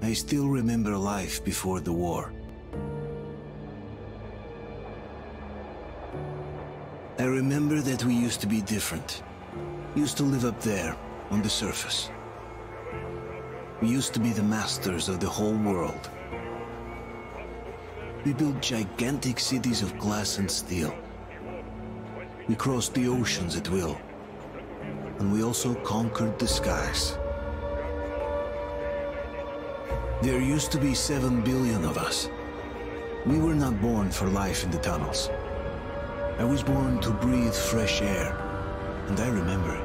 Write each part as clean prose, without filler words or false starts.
I still remember life before the war. I remember that we used to be different. Used to live up there, on the surface. We used to be the masters of the whole world. We built gigantic cities of glass and steel. We crossed the oceans at will. And we also conquered the skies. There used to be 7 billion of us. We were not born for life in the tunnels. I was born to breathe fresh air, and I remember it.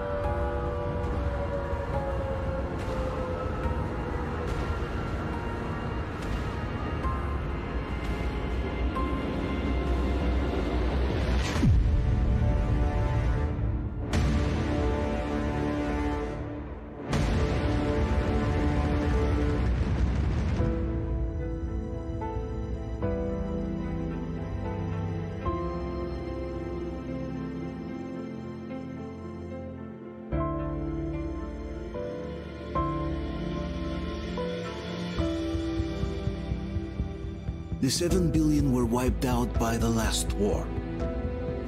The 7 billion were wiped out by the last war.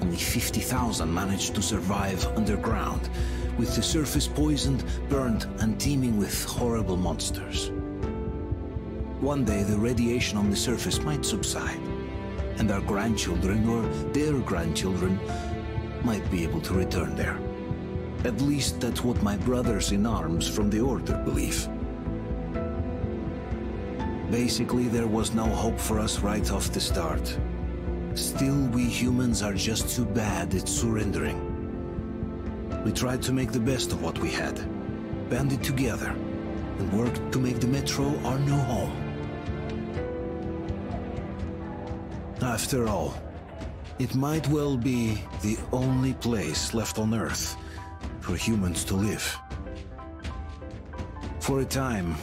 Only 50,000 managed to survive underground, with the surface poisoned, burned, and teeming with horrible monsters. One day the radiation on the surface might subside, and our grandchildren or their grandchildren might be able to return there. At least that's what my brothers in arms from the Order believe. Basically, there was no hope for us right off the start. Still, we humans are just too bad at surrendering. We tried to make the best of what we had, banded together, and worked to make the Metro our new home. After all, it might well be the only place left on Earth for humans to live. For a time,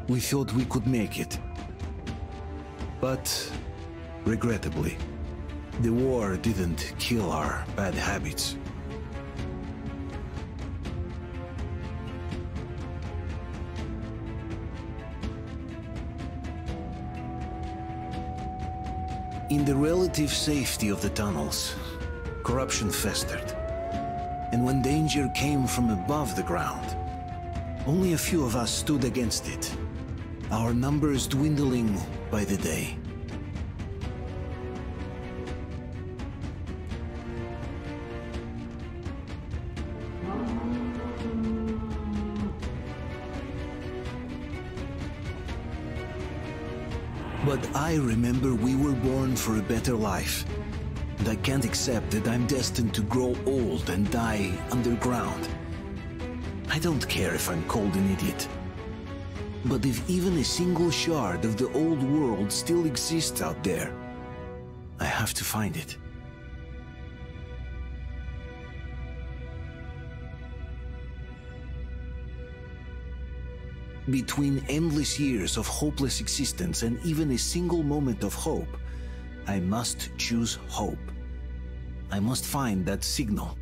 we thought we could make it. But, regrettably, the war didn't kill our bad habits. In the relative safety of the tunnels, corruption festered. And when danger came from above the ground, only a few of us stood against it, our numbers dwindling by the day. But I remember we were born for a better life, and I can't accept that I'm destined to grow old and die underground. I don't care if I'm called an idiot. But if even a single shard of the old world still exists out there, I have to find it. Between endless years of hopeless existence and even a single moment of hope, I must choose hope. I must find that signal.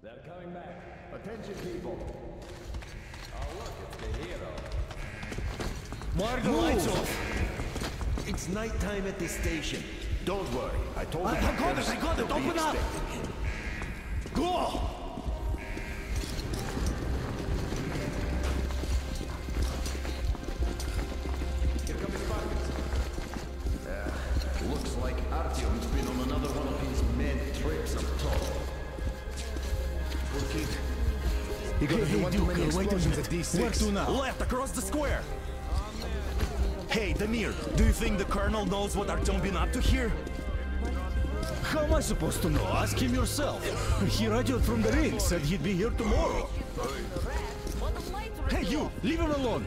They're coming back. Attention, people. Oh, look, it's the hero. Why are the lights off? It's nighttime at the station. Don't worry. I told you. I got it! Open up! Go! Here come his pockets. Looks like Artyom's been on another one of his mad trips up top. Okay. Hey, Duke, wait a minute. Where to now? Left, across the square! Hey, Damir, do you think the Colonel knows what Artyom been up to here? How am I supposed to know? Ask him yourself. He radioed from the ring, said he'd be here tomorrow. Hey, you! Leave him alone!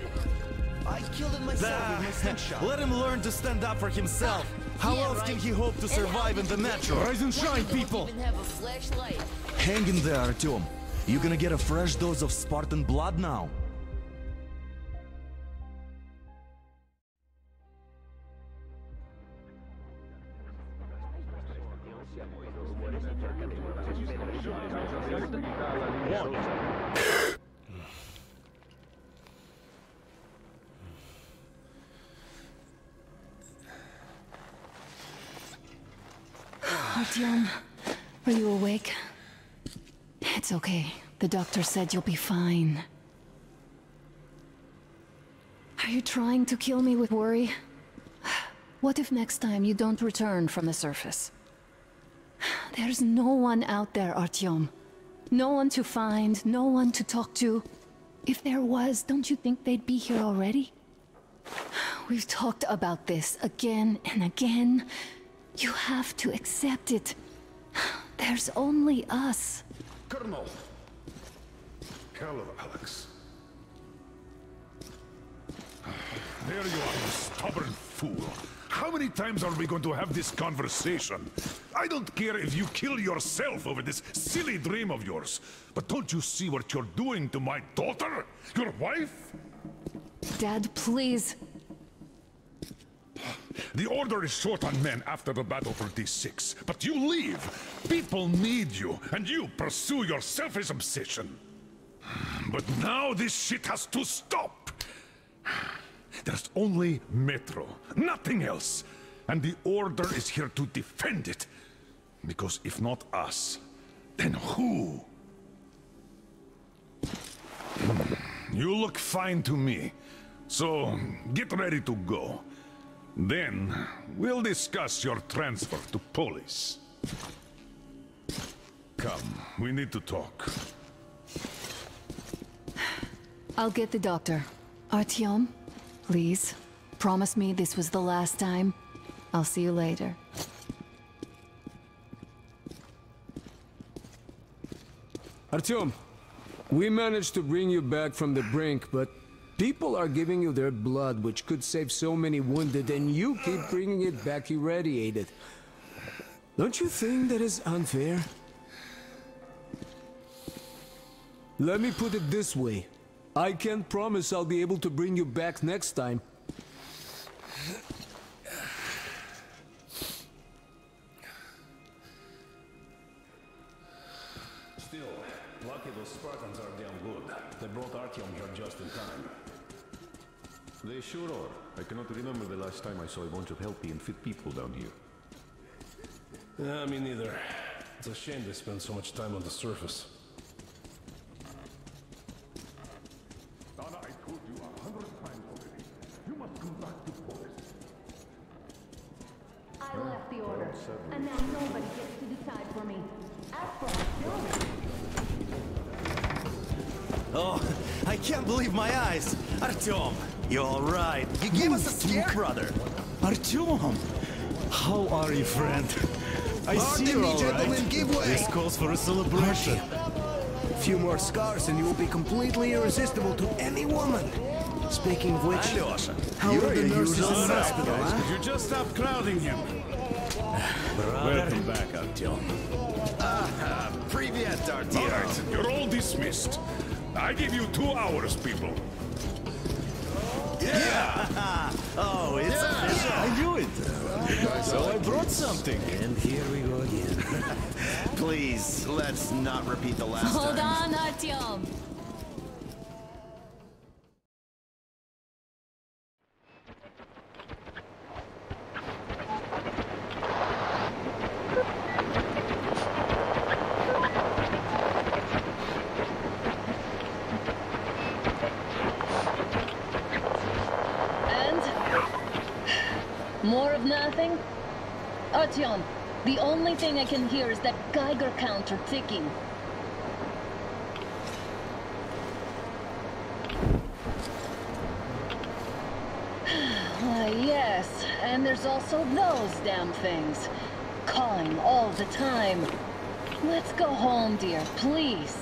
I killed it myself with my slingshot. Let him learn to stand up for himself. How else can he hope to survive in the metro? Rise and shine, people! Even have a flashlight. Hang in there, Artyom. You're gonna get a fresh dose of Spartan blood now. Artyom, are you awake? It's okay. The doctor said you'll be fine. Are you trying to kill me with worry? What if next time you don't return from the surface? There's no one out there, Artyom. No one to find, no one to talk to. If there was, don't you think they'd be here already? We've talked about this again and again. You have to accept it. There's only us. Colonel! Hello, Alex. There you are, you stubborn fool. How many times are we going to have this conversation? I don't care if you kill yourself over this silly dream of yours, but don't you see what you're doing to my daughter? Your wife? Dad, please. The Order is short on men after the battle for D6, but you leave. People need you, and you pursue your selfish obsession. But now this shit has to stop. There's only Metro, nothing else. And the Order is here to defend it. Because if not us, then who? You look fine to me. So, get ready to go. Then, we'll discuss your transfer to Polis. Come, we need to talk. I'll get the doctor. Artyom, please, promise me this was the last time. I'll see you later. Artyom, we managed to bring you back from the brink, but people are giving you their blood, which could save so many wounded, and you keep bringing it back irradiated. Don't you think that is unfair? Let me put it this way. I can't promise I'll be able to bring you back next time. Still, lucky those Spartans are damn good. They brought Artyom here just in time. They sure are. I cannot remember the last time I saw a bunch of healthy and fit people down here. Yeah, me neither. It's a shame they spend so much time on the surface. Donna, I told you 100 times already. You must come back to Polis. I left the Order, and now nobody gets to decide for me. As for Artyom... Oh, I can't believe my eyes! Artyom, you all right? You gave us a scare, brother! Artyom! How are you, friend? I see you're all right. Give way. This calls for a celebration. A few more scars and you will be completely irresistible to any woman. Speaking of which, how are the nurses in the hospital, huh? Could you just stop crowding him? Welcome back, Artyom. Привет, Artyom. All right, you're all dismissed. I give you 2 hours, people. Yeah! Oh, it's official. I knew it. So I brought something. And here we go again. Please, let's not repeat the last Hold time. on, Artyom. More of nothing? Artyom, the only thing I can hear is that Geiger counter ticking. Why, yes, and there's also those damn things. Calling all the time. Let's go home, dear, please.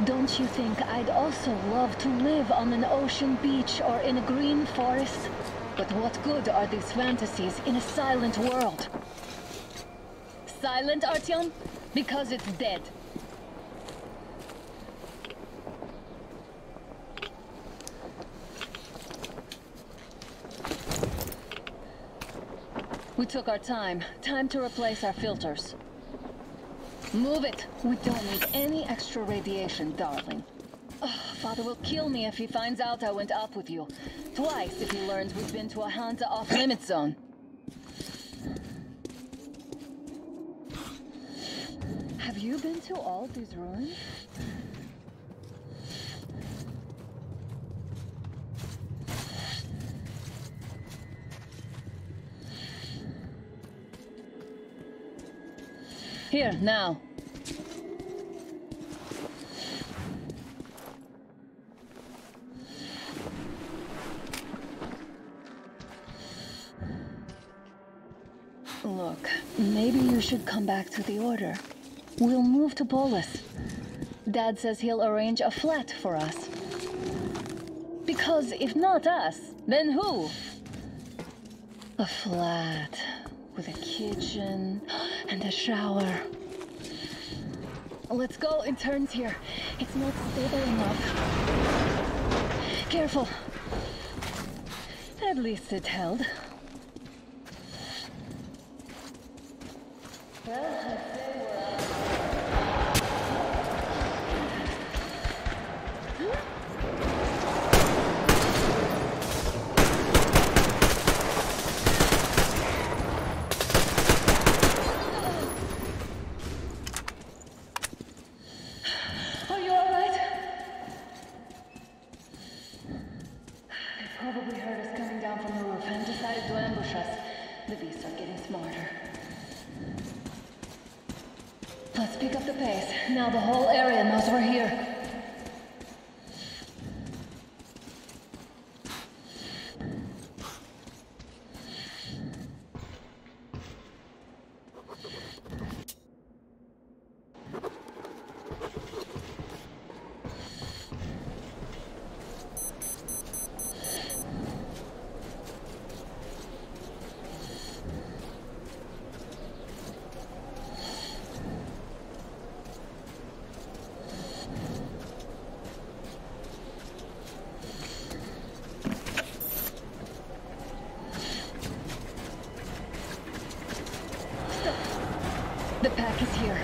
Don't you think I'd also love to live on an ocean beach or in a green forest? But what good are these fantasies in a silent world? Silent, Artyom? Because it's dead. We took our time. Time to replace our filters. Move it! We don't need any extra radiation, darling. Oh, Father will kill me if he finds out I went up with you. Twice if he learns we've been to a Hansa off-limit zone. been to all these ruins? Here, now. Look, maybe you should come back to the Order. We'll move to Polis. Dad says he'll arrange a flat for us. Because if not us, then who? A flat with a kitchen and a shower. Let's go, it turns here. It's not stable enough. Careful. At least it held. Well, I'd say we're out. Are you all right? They probably heard us coming down from the roof and decided to ambush us. The beasts are getting smarter. Let's pick up the pace. Now the whole area knows we're here. The pack is here.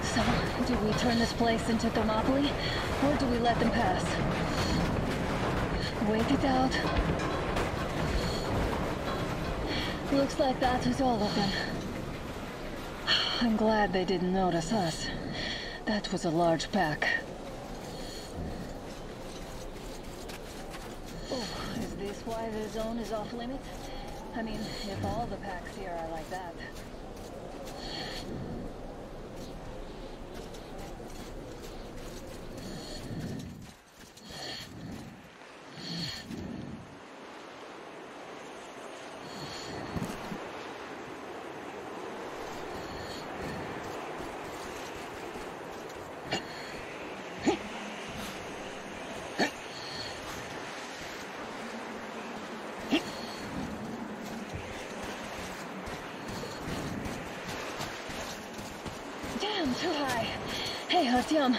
So, do we turn this place into Thermopylae, or do we let them pass? Wait it out. Looks like that was all of them. I'm glad they didn't notice us. That was a large pack. Oh, is this why the zone is off limits? I mean, if all the packs here are like that. Too high. Hey, Artyom,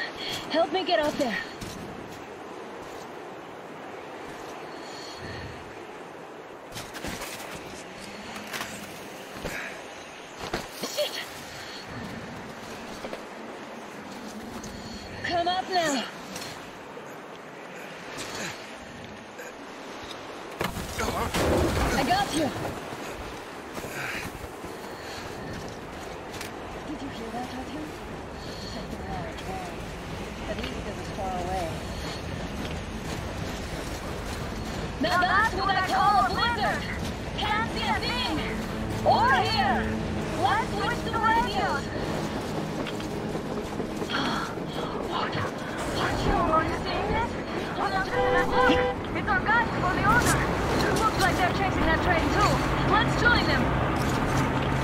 help me get up there. Shit! Come up now. I got you. Did you hear that, Artyom? Something large, wow. At least it was far away. Now that's what I call a blizzard! Can't see a thing! Or hear! Let's switch to the radios! Are you seeing this? On the train, it's our guys for the Order! Looks like they're chasing that train too. Let's join them!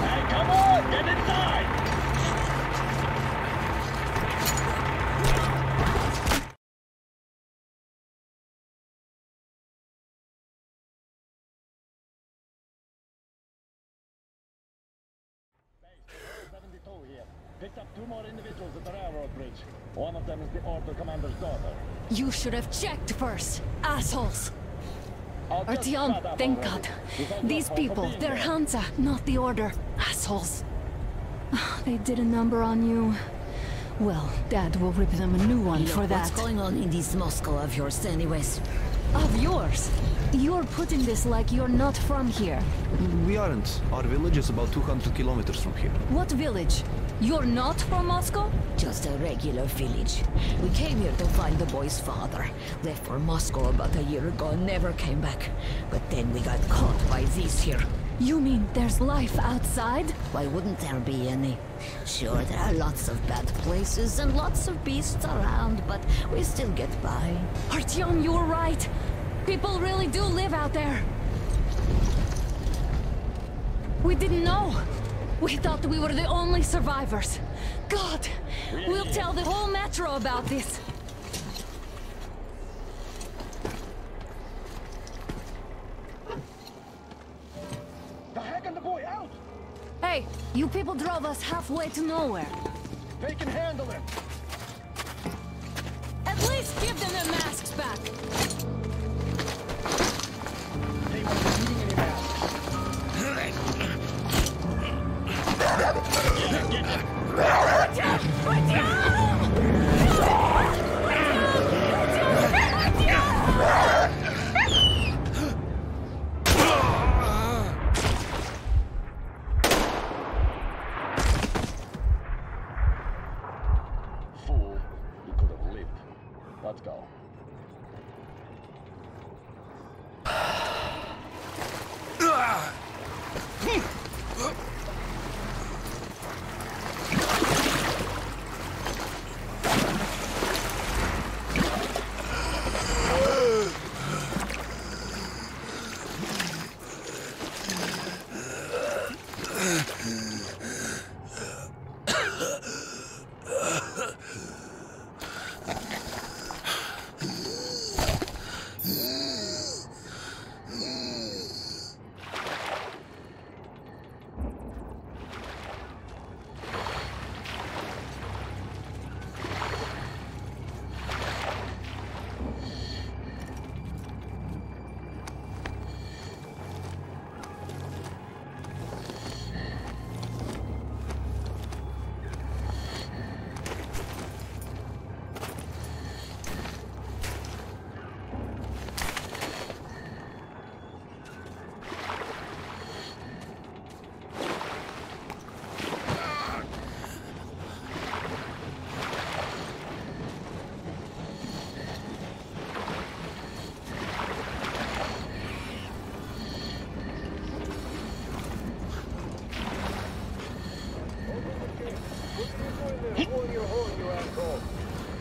Hey, come on! Get inside! Here. Picked up 2 more individuals at the railroad bridge. One of them is the Order Commander's daughter. You should have checked first, assholes! Artyom, thank God. These people, they're Hansa, not the Order. Assholes. They did a number on you. Well, Dad will rip them a new one for that. What's going on in this Moscow of yours anyways? Of yours? You're putting this like you're not from here. We aren't. Our village is about 200 kilometers from here. What village? You're not from Moscow? Just a regular village. We came here to find the boy's father. Left for Moscow about a year ago and never came back. But then we got caught by these here. You mean there's life outside? Why wouldn't there be any? Sure, there are lots of bad places and lots of beasts around, but we still get by. Artyom, you were right. People really do live out there. We didn't know. We thought we were the only survivors. God, we'll tell the whole metro about this. The hack and the boy out! Hey, you people drove us halfway to nowhere. They can handle it! At least give them their masks back. They won't be needing any masks. Fool, you could have lived. Let's go.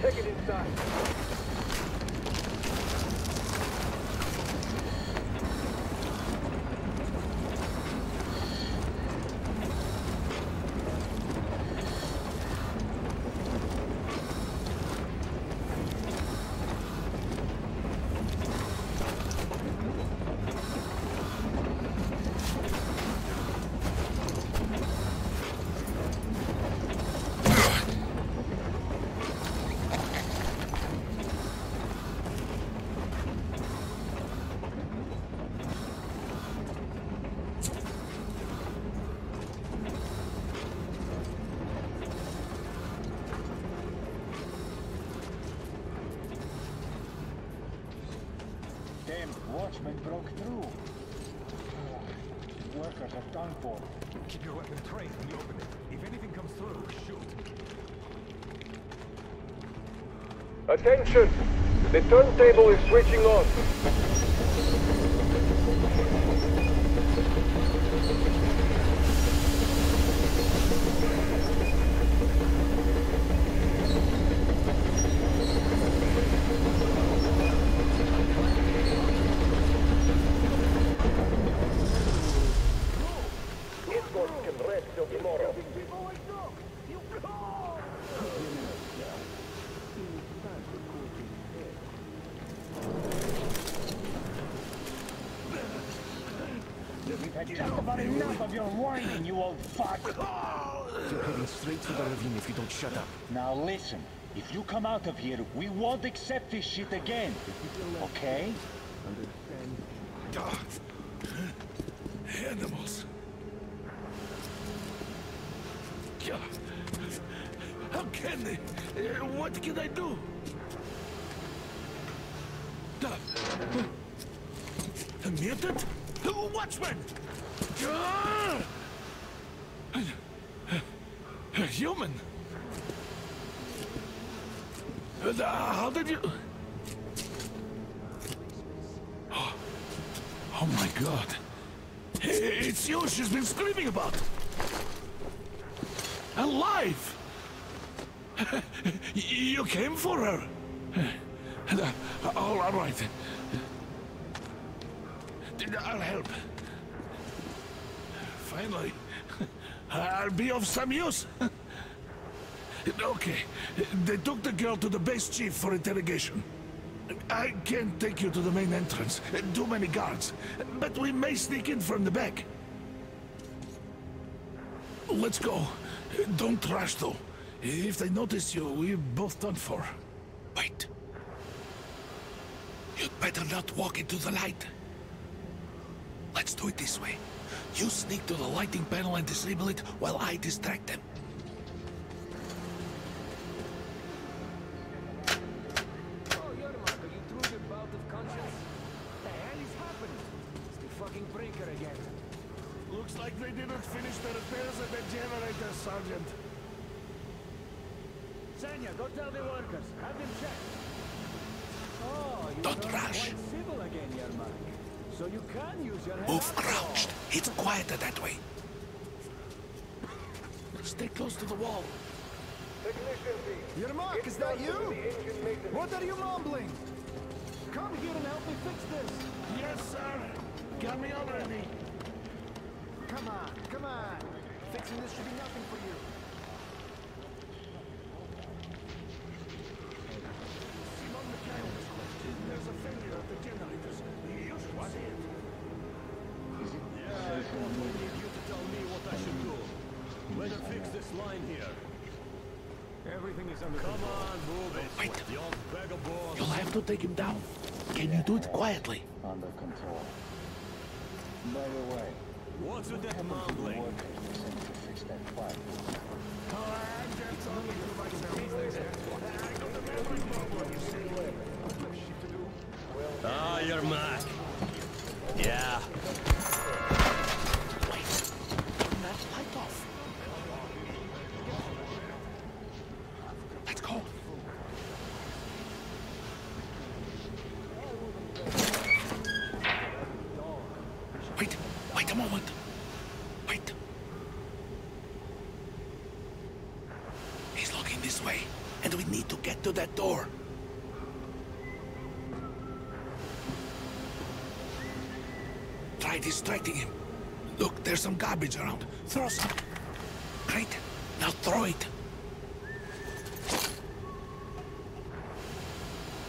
Take it inside. Watchmen broke through. Workers are done for. Keep your weapon trained when you open it. If anything comes through, shoot. Attention! The turntable is switching on. Just about enough of your whining, you old fuck! You're heading straight to the ravine if you don't shut up. Now listen, if you come out of here, we won't accept this shit again. Okay? Dogs. Animals. God. How can they? What can I do? Mutant? Watchman! Human? How did you... Oh my God. It's you she's been screaming about. Alive! You came for her. All right. I'll help. Finally. I'll be of some use. Okay. They took the girl to the base chief for interrogation. I can't take you to the main entrance. Too many guards. But we may sneak in from the back. Let's go. Don't rush, though. If they notice you, we're both done for. Wait. You'd better not walk into the light. Let's do it this way. You sneak to the lighting panel and disable it while I distract them. Oh, Yermak, are you through your bout of conscience? What the hell is happening? It's the fucking breaker again. Looks like they didn't finish the repairs at the generator, Sergeant. Senya, go tell the workers. Have them check. Oh, you Don't rush. quite civil again, Yermak. So you can use your head. Move crouched. It's quieter that way. Stay close to the wall. Yermak, is that you? What are you mumbling? Come here and help me fix this. Yes, sir. Got me already. Come on, come on. Fixing this should be nothing for you. There's a failure at the generators. You should see it. Yeah, I only need you to tell me what I should do. Better fix this line here. Everything is under control. Come on, move it. Wait. The old vagabond. You'll have to take him down. Can you do it quietly? Under control. By the way, What's with that mumbling? fix that fire. Ah, Yermak. Yeah. Wait. Turn that light off. Let's go. Wait a moment. Wait. He's looking this way, and we need to get to that door. Try distracting him. Look, there's some garbage around. Throw some. Great. Now throw it.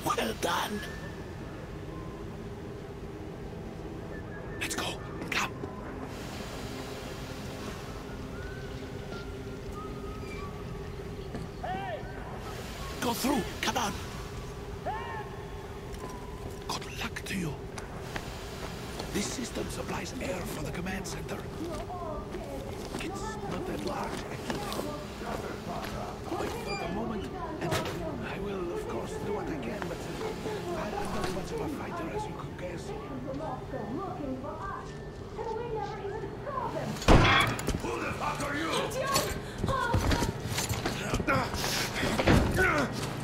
Well done. Let's go. Come. Go through. Come on. Good luck to you. This system supplies air for the command center. It's not that large, actually. Wait for the moment, and I will, of course, do what I can, but I'm not much of a fighter, as you could guess. Who the fuck are you?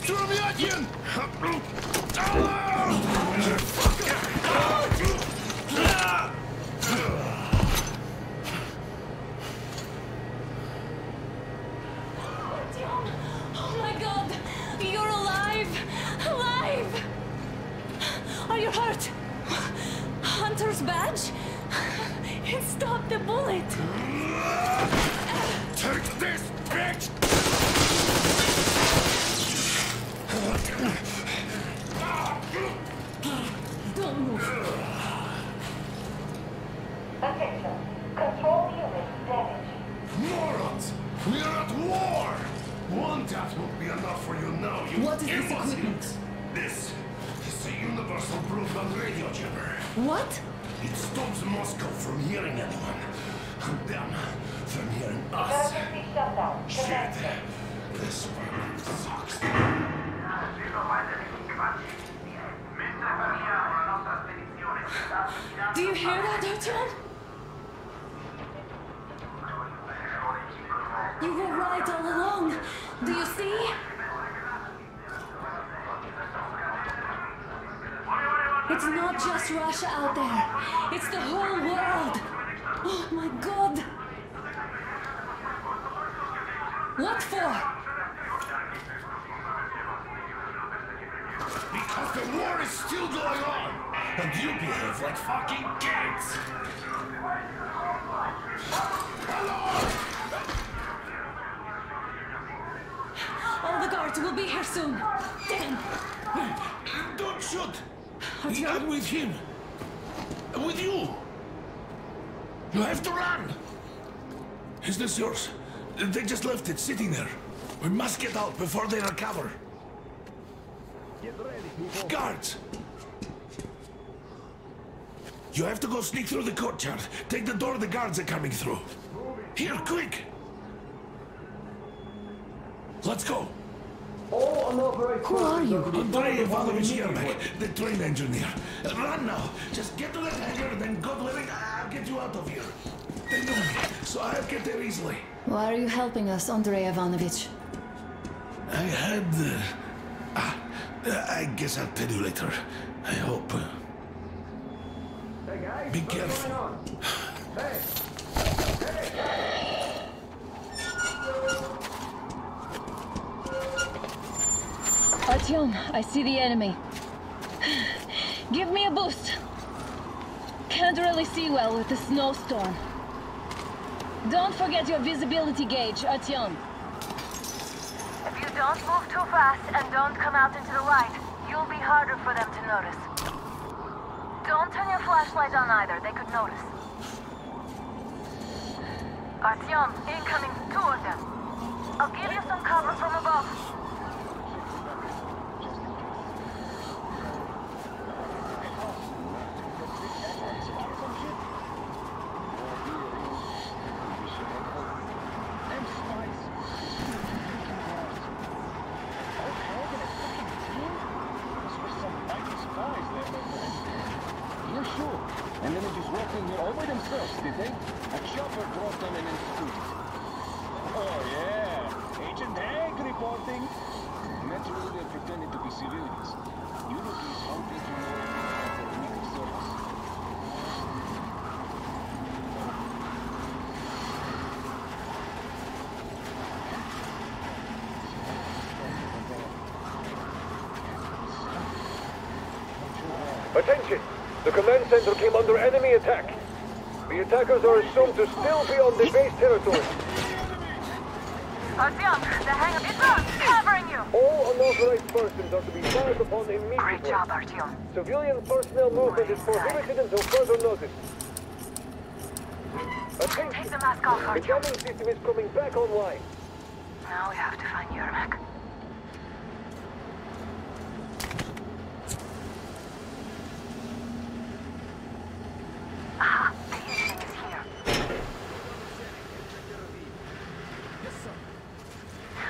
Surviatien! Oh my God! You're alive! Alive! Are you hurt? Hunter's badge? It stopped the bullet! Take this, bitch! Don't move. Attention. Control unit damaged. Morons! We are at war! One tap won't be enough for you now, you What is this imbeciles. equipment? This is a universal broadband radio jammer. What? It stops Moscow from hearing anyone. And them from hearing us. Emergency shutdown. Shit. Commencement. This one sucks. Do you hear that, Artyom? You were right. right all along. Do you see? It's not just Russia out there. It's the whole world. Oh my God. What for? Because the war is still going on, and you behave like fucking kids! All the guards will be here soon. Damn! Don't shoot! I'm with him! With you! You have to run! Is this yours? They just left it sitting there. We must get out before they recover. Get ready, people. Guards! You have to go sneak through the courtyard. Take the door the guards are coming through. Here, quick! Let's go! Who are you? Andrei Ivanovich Yermak, the train engineer. Run now! Just get to that hangar, then God willing, I'll get you out of here. They know me, so I'll get there easily. Why are you helping us, Andrei Ivanovich? I had... I guess I'll tell you later. I hope. Hey guys, Be careful. Hey! Artyom, I see the enemy. Give me a boost. Can't really see well with the snowstorm. Don't forget your visibility gauge, Artyom. If you don't move too fast and don't come out into the light, you'll be harder for them to notice. Don't turn your flashlight on either, they could notice. Artyom, incoming, 2 of them. I'll give you some cover from above. And then they just walked in here all by themselves, did they? A chopper brought them in and instituted. Oh yeah, Agent Egg reporting. Naturally they pretended to be civilians. Europe is hoping to know for a week of service. Attention! The command center came under enemy attack. The attackers are assumed to still be on the base territory. Artyom, the hangar is on, covering you! All unauthorized persons are to be fired upon immediately. Great job, Artyom. Civilian personnel movement is prohibited until further notice. Attention! Take the mask off, The Artyom. jamming system is coming back online. Now we have to find Yermak. Aha, the enemy is here.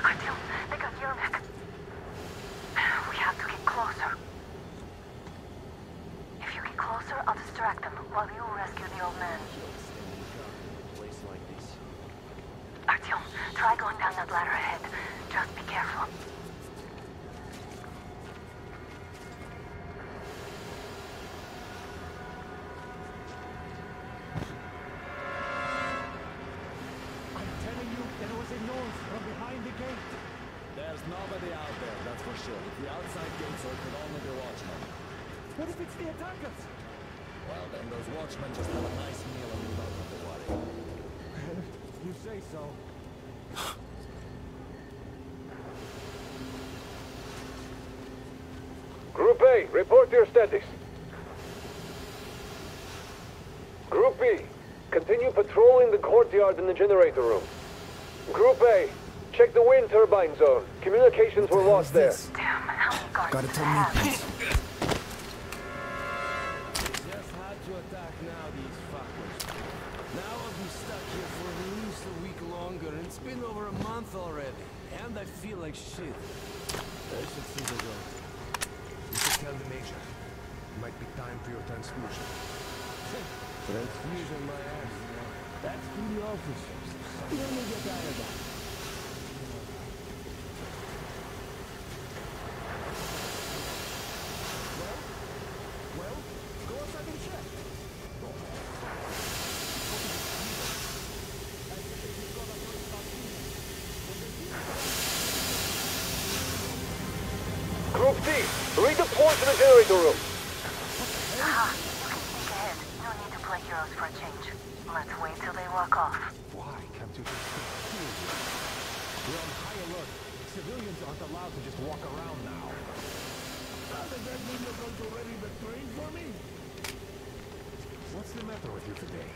Artyom, they got Yermak. We have to get closer. If you get closer, I'll distract them while you rescue the old man. Artyom, try going down that ladder ahead. Just be careful. I'm telling you, there was a noise from behind the gate. There's nobody out there, that's for sure. The outside gates are could only be watchmen. What if it's the attackers? Well, then those watchmen just have a nice meal and we don't have to worry. You say so. Group A, report your status. Group B, continue patrolling the courtyard in the generator room. Group A, check the wind turbine zone. Communications were lost there. Damn, how many guards Gotta do tell they me, have? please. Just had to attack now, these fuckers. Now I'll be stuck here for at least a week longer, and it's been over a month already. And I feel like shit. I should see the go. You should tell the Major. It might be time for your transfusion. Transfusion my ass. That's for the officers. Let me get out of that. generator room. Ah, you can sneak ahead. No need to play heroes for a change. Let's wait till they walk off. Why can't you just take seriously? We're on high alert. Civilians aren't allowed to just walk around now. Does that mean you're going to ready the train for me? What's the matter with you today?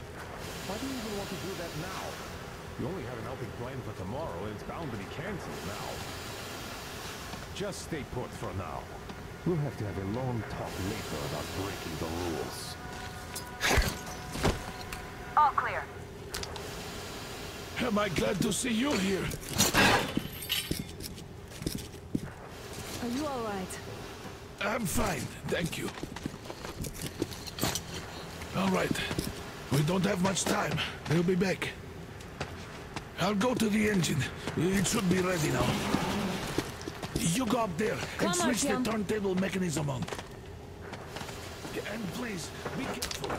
Why do you even want to do that now? You only have an outing planned for tomorrow, and it's bound to be cancelled now. Just stay put for now. We'll have to have a long talk later about breaking the rules. All clear. Am I glad to see you here? Are you all right? I'm fine, thank you. All right. We don't have much time. They'll be back. I'll go to the engine. It should be ready now. You go up there and switch the turntable mechanism on. And please, be careful.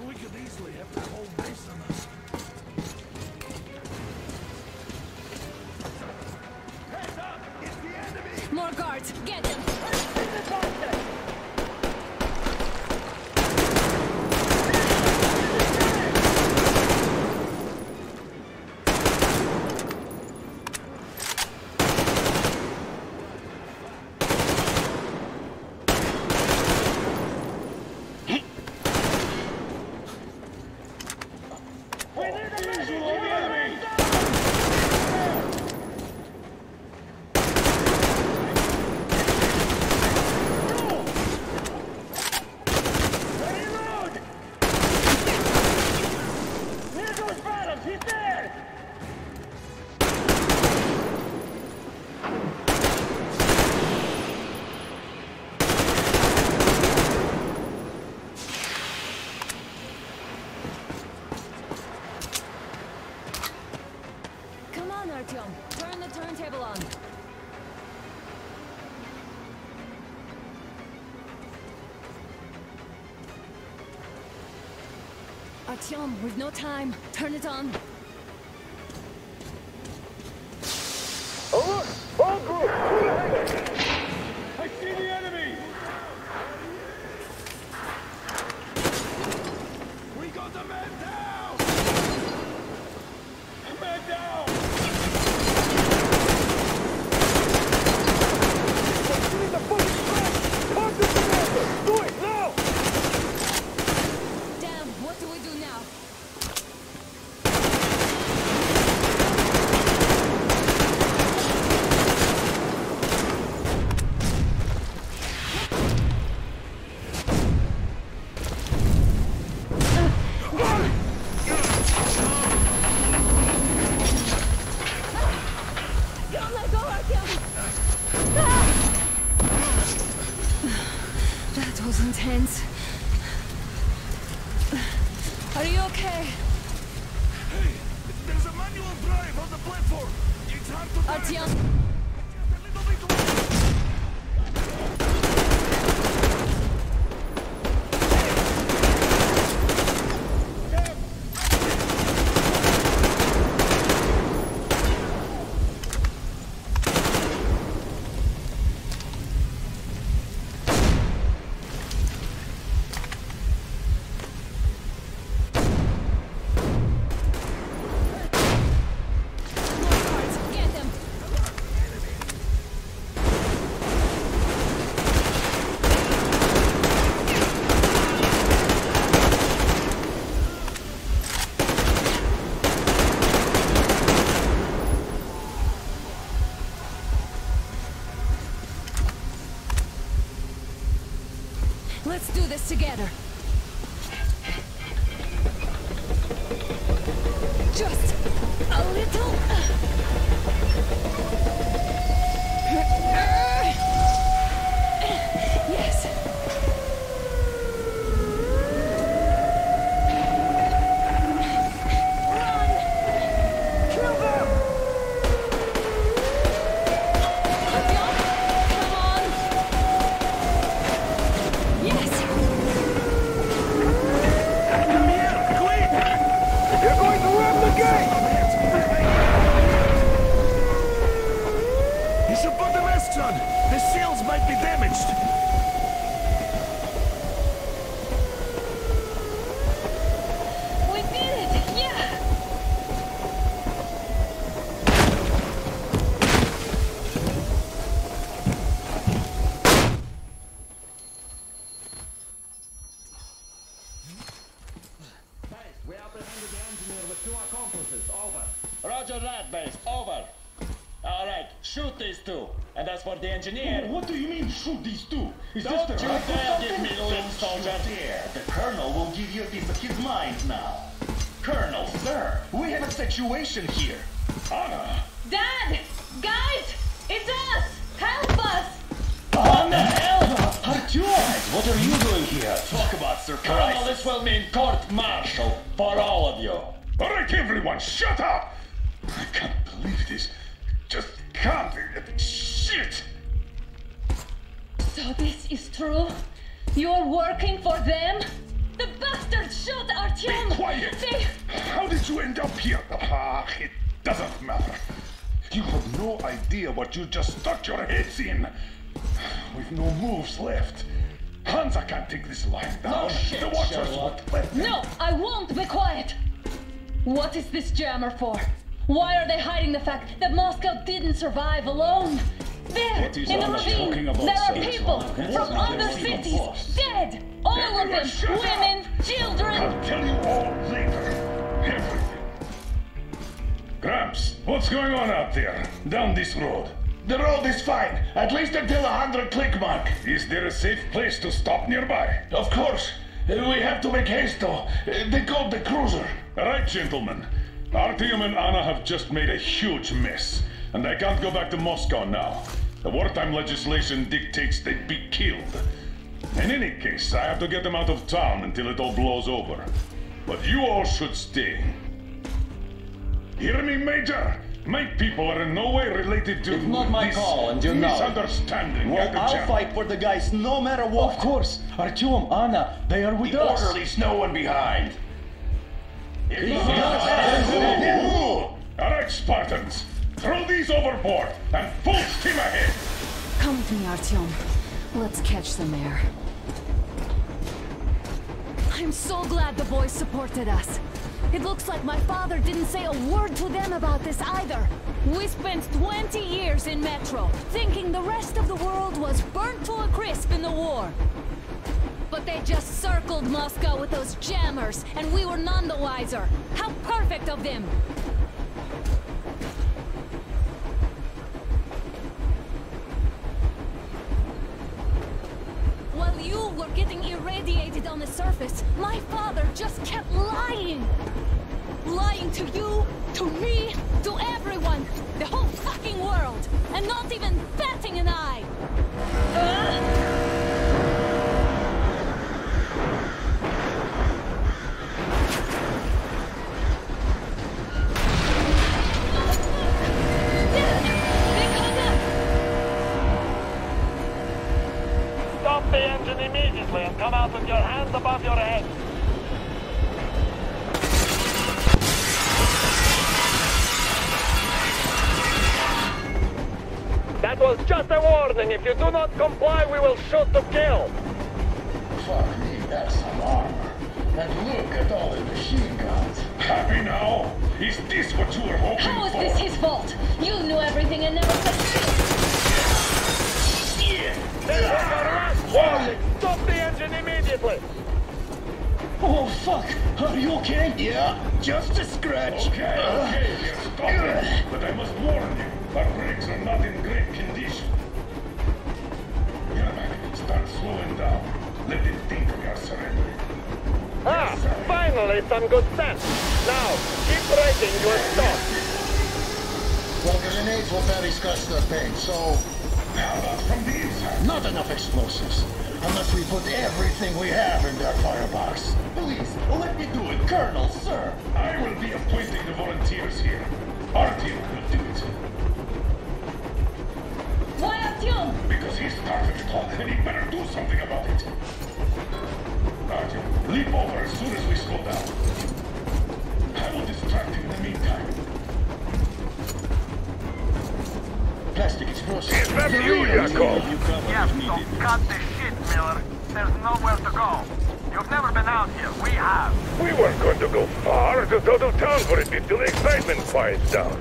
We could easily have the whole base on us. Heads up! It's the enemy! More guards! Get them! Turn the turntable on. Artyom, we've no time. Turn it on. Alert! All group! I see the enemy! We got the man down! Man down! Getting the fucking track! Talk to commander! Do it now! Damn, what do we do now? That was intense. Are you okay? Hey, there's a manual drive on the platform. It's hard to Artyom! Let's do this together. Just a little. Yes. Run! Kill them! Come on! Yes! You're going to ram the gate! You should put the masks on. The seals might be damaged. 2 accomplices. Over. Roger that, base. Over. Alright, shoot these 2. And as for the engineer... What do you mean, shoot these 2? Is Don't this the you right dare give me lip, soldier. The Colonel will give you a piece of his mind now. Colonel, sir, we have a situation here. Anna! Dad! Guys! It's us! Help us! What the hell? Artyom, what are you doing here? Talk about surprise. Colonel, this will mean court-martial for all of you. Alright, everyone, shut up! I can't believe this. Just can't. Shit! So this is true? You're working for them? The bastards shot Artyom! Be quiet! How did you end up here? It doesn't matter. You have no idea what you just stuck your heads in. We've no moves left. Hansa can't take this line down. No shit, the Watchers Sherlock. won't let them. No, I won't be quiet! What is this jammer for? Why are they hiding the fact that Moscow didn't survive alone? There, What is in the Anna talking ravine, about, there are sir? people That's from not other the people cities, boss. dead! All of Everyone them, shut up. women, children! I'll tell you all later. Everything. Gramps, what's going on out there? Down this road? The road is fine, at least until 100 click mark. Is there a safe place to stop nearby? Of course. We have to make haste though. They called the cruiser. All right, gentlemen. Artyom and Anna have just made a huge mess, and I can't go back to Moscow now. The wartime legislation dictates they'd be killed. In any case, I have to get them out of town until it all blows over. But you all should stay. Hear me, Major? My people are in no way related to It's not my this call, and you know it. misunderstanding. Well, at the I'll camp. fight for the guys no matter what. Of course, Artyom, Anna, they are with The us. orderlies, no one behind. All right, Spartans. Throw these overboard and full steam ahead. Come with me, Artyom. Let's catch the mayor. I'm so glad the boys supported us. It looks like my father didn't say a word to them about this either. We spent 20 years in Metro, thinking the rest of the world was burnt to a crisp in the war. But they just circled Moscow with those jammers, and we were none the wiser. How perfect of them! While you were getting irradiated on the surface, my father just kept lying! Lying to you, to me, to everyone! The whole fucking world! And not even batting an eye! Stop the engine immediately and come out with your hands above your head. That was just a warning. If you do not comply, we will shoot to kill. Fuck me, that's some armor. And look at all the machine guns. Happy now? Is this what you were hoping How is for? this his fault? You knew everything and never said shit! This is our last warning. Stop the engine immediately. Oh, fuck. Are you okay? Yeah, just a scratch. Okay, we're stopping. But I must warn you, our brakes are not in great condition. Yermak, start slowing down. Let them think we are surrendering. Ah, finally some good sense. Now, keep braking your stop. Well, the grenades will barely scratch their paint, so... How about from the inside? Not enough explosives. Unless we put everything we have in that firebox. Please, let me do it, Colonel, sir. I will be appointing the volunteers here. Artyom will do it. Why Artyom? Because he started it all, and he better do something about it. Artyom, leap over as soon as we slow down. I will distract him in the meantime. Plastic explosives. Is that you, Yakov? Yes, so cut the shit, Miller. There's nowhere to go. You've never been out here. We have. We weren't going to go far, just out of town for a bit till the excitement quiets down.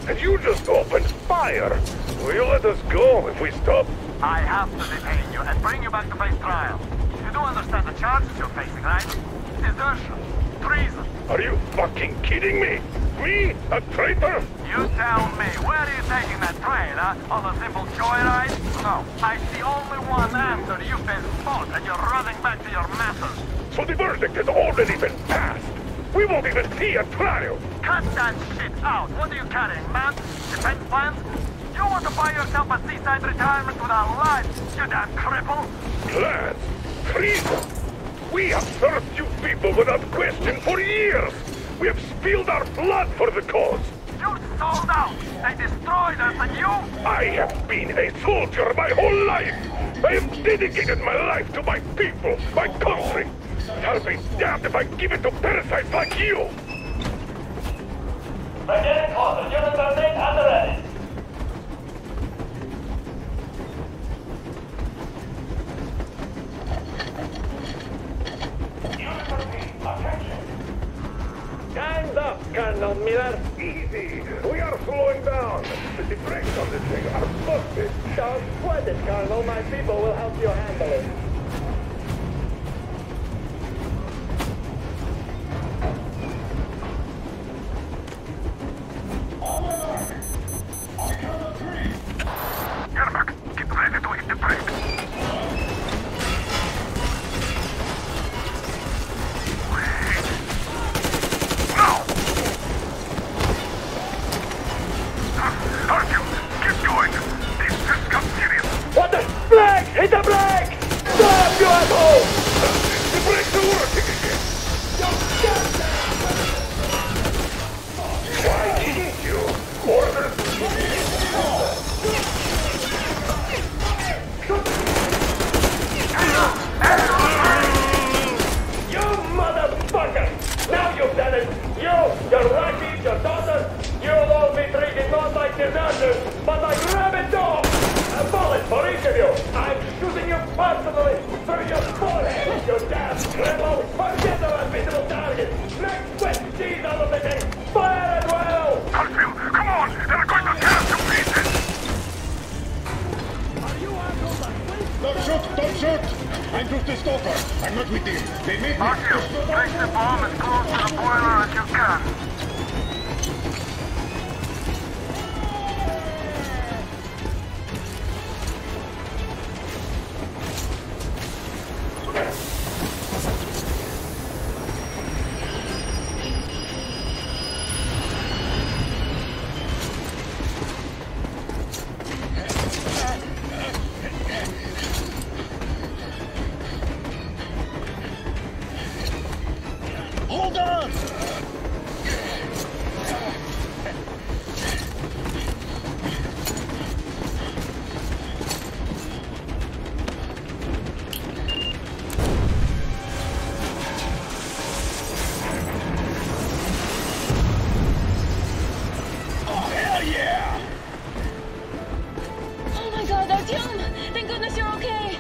And you just opened fire. Will you let us go if we stop? I have to detain you and bring you back to face trial. You do understand the charges you're facing, right? Desertion. treason. Are you fucking kidding me? Me? A traitor? You tell me, where are you taking that train, huh? On a simple joyride? No, I see only one answer. You've been spotted and you're running back to your masters. So the verdict has already been passed. We won't even see a trial. Cut that shit out. What are you carrying, man? Defense plans? You want to buy yourself a seaside retirement without life, you damn cripple? Plans? Treason? We have served you people without question for years. We have spilled our blood for the cause. You sold out. They destroyed us, and you? I have been a soldier my whole life. I have dedicated my life to my people, my country. I'll be damned if I give it to parasites like you. Lieutenant Carter, units are made and ready. Time's up, Colonel Miller. Easy. We are slowing down. The brakes on this thing are busted. Don't sweat it, Colonel. My people will help you handle it. Yermak, get ready to hit the brake. What the? Black! Hit the black! Stop, you asshole! The brakes are working again. Why didn't you order? You motherfucker! Now you've done it! You, your wife, your daughter, you'll all be treated not like deserters, but like rabid dogs! A bullet for each of you! I'm shooting you personally through your forehead, you damn cripple! Forget the unbeatable target! Make wet cheese out of the thing! Fire at will! Harfield, come on! They're going to tear us to pieces! Are you assholes asleep? Don't shoot! Don't shoot! I'm just a stalker. I'm not with him. They made me... Harfield, place the bomb as close to the boiler as you can. Hold on! Oh, hell yeah! Oh my god, Artyom! Thank goodness you're okay!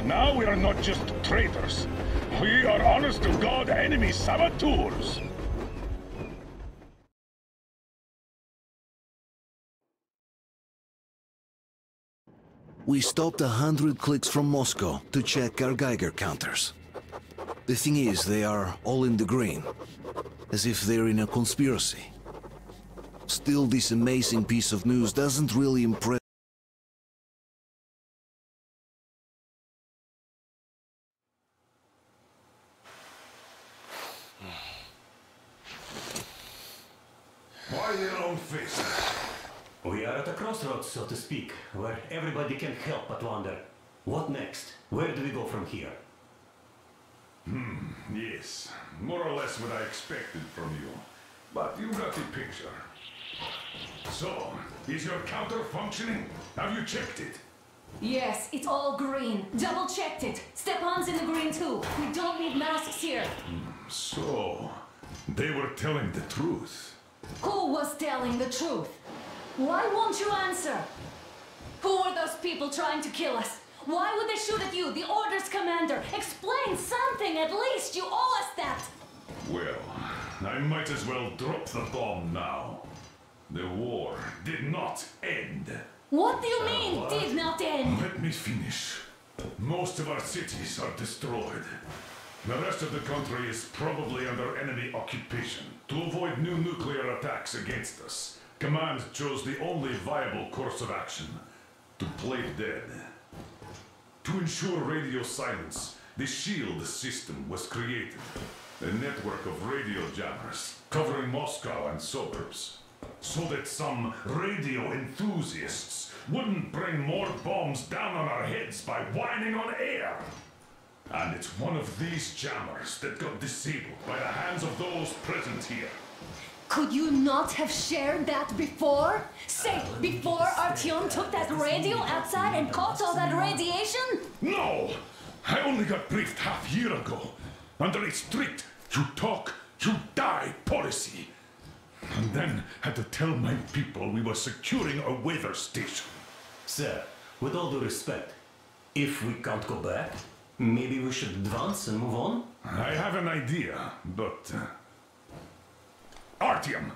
Now we are not just traitors. We are honest-to-God enemy saboteurs. We stopped 100 clicks from Moscow to check our Geiger counters. The thing is, they are all in the green, as if they're in a conspiracy. Still, this amazing piece of news doesn't really impress. Why your own face? We are at a crossroads, so to speak, where everybody can help but wonder. What next? Where do we go from here? Yes, more or less what I expected from you. But you got the picture. So, is your counter functioning? Have you checked it? Yes, it's all green. Double checked it. Stepan's in the green too. We don't need masks here. So, they were telling the truth. Who was telling the truth? Why won't you answer? Who were those people trying to kill us? Why would they shoot at you, the Order's commander? Explain something at least, you owe us that! Well, I might as well drop the bomb now. The war did not end. What do you mean, did not end? Let me finish. Most of our cities are destroyed. The rest of the country is probably under enemy occupation. To avoid new nuclear attacks against us, Command chose the only viable course of action: to play dead. To ensure radio silence, the SHIELD system was created. A network of radio jammers covering Moscow and suburbs. So that some radio enthusiasts wouldn't bring more bombs down on our heads by whining on air. And it's one of these jammers that got disabled by the hands of those present here. Could you not have shared that before? Say, before Artyom took that radio outside and caught all that radiation? No! I only got briefed half year ago. Under a strict, you talk, you die policy. And then had to tell my people we were securing a weather station. Sir, with all due respect, if we can't go back, maybe we should advance and move on? I have an idea, but... Artyom,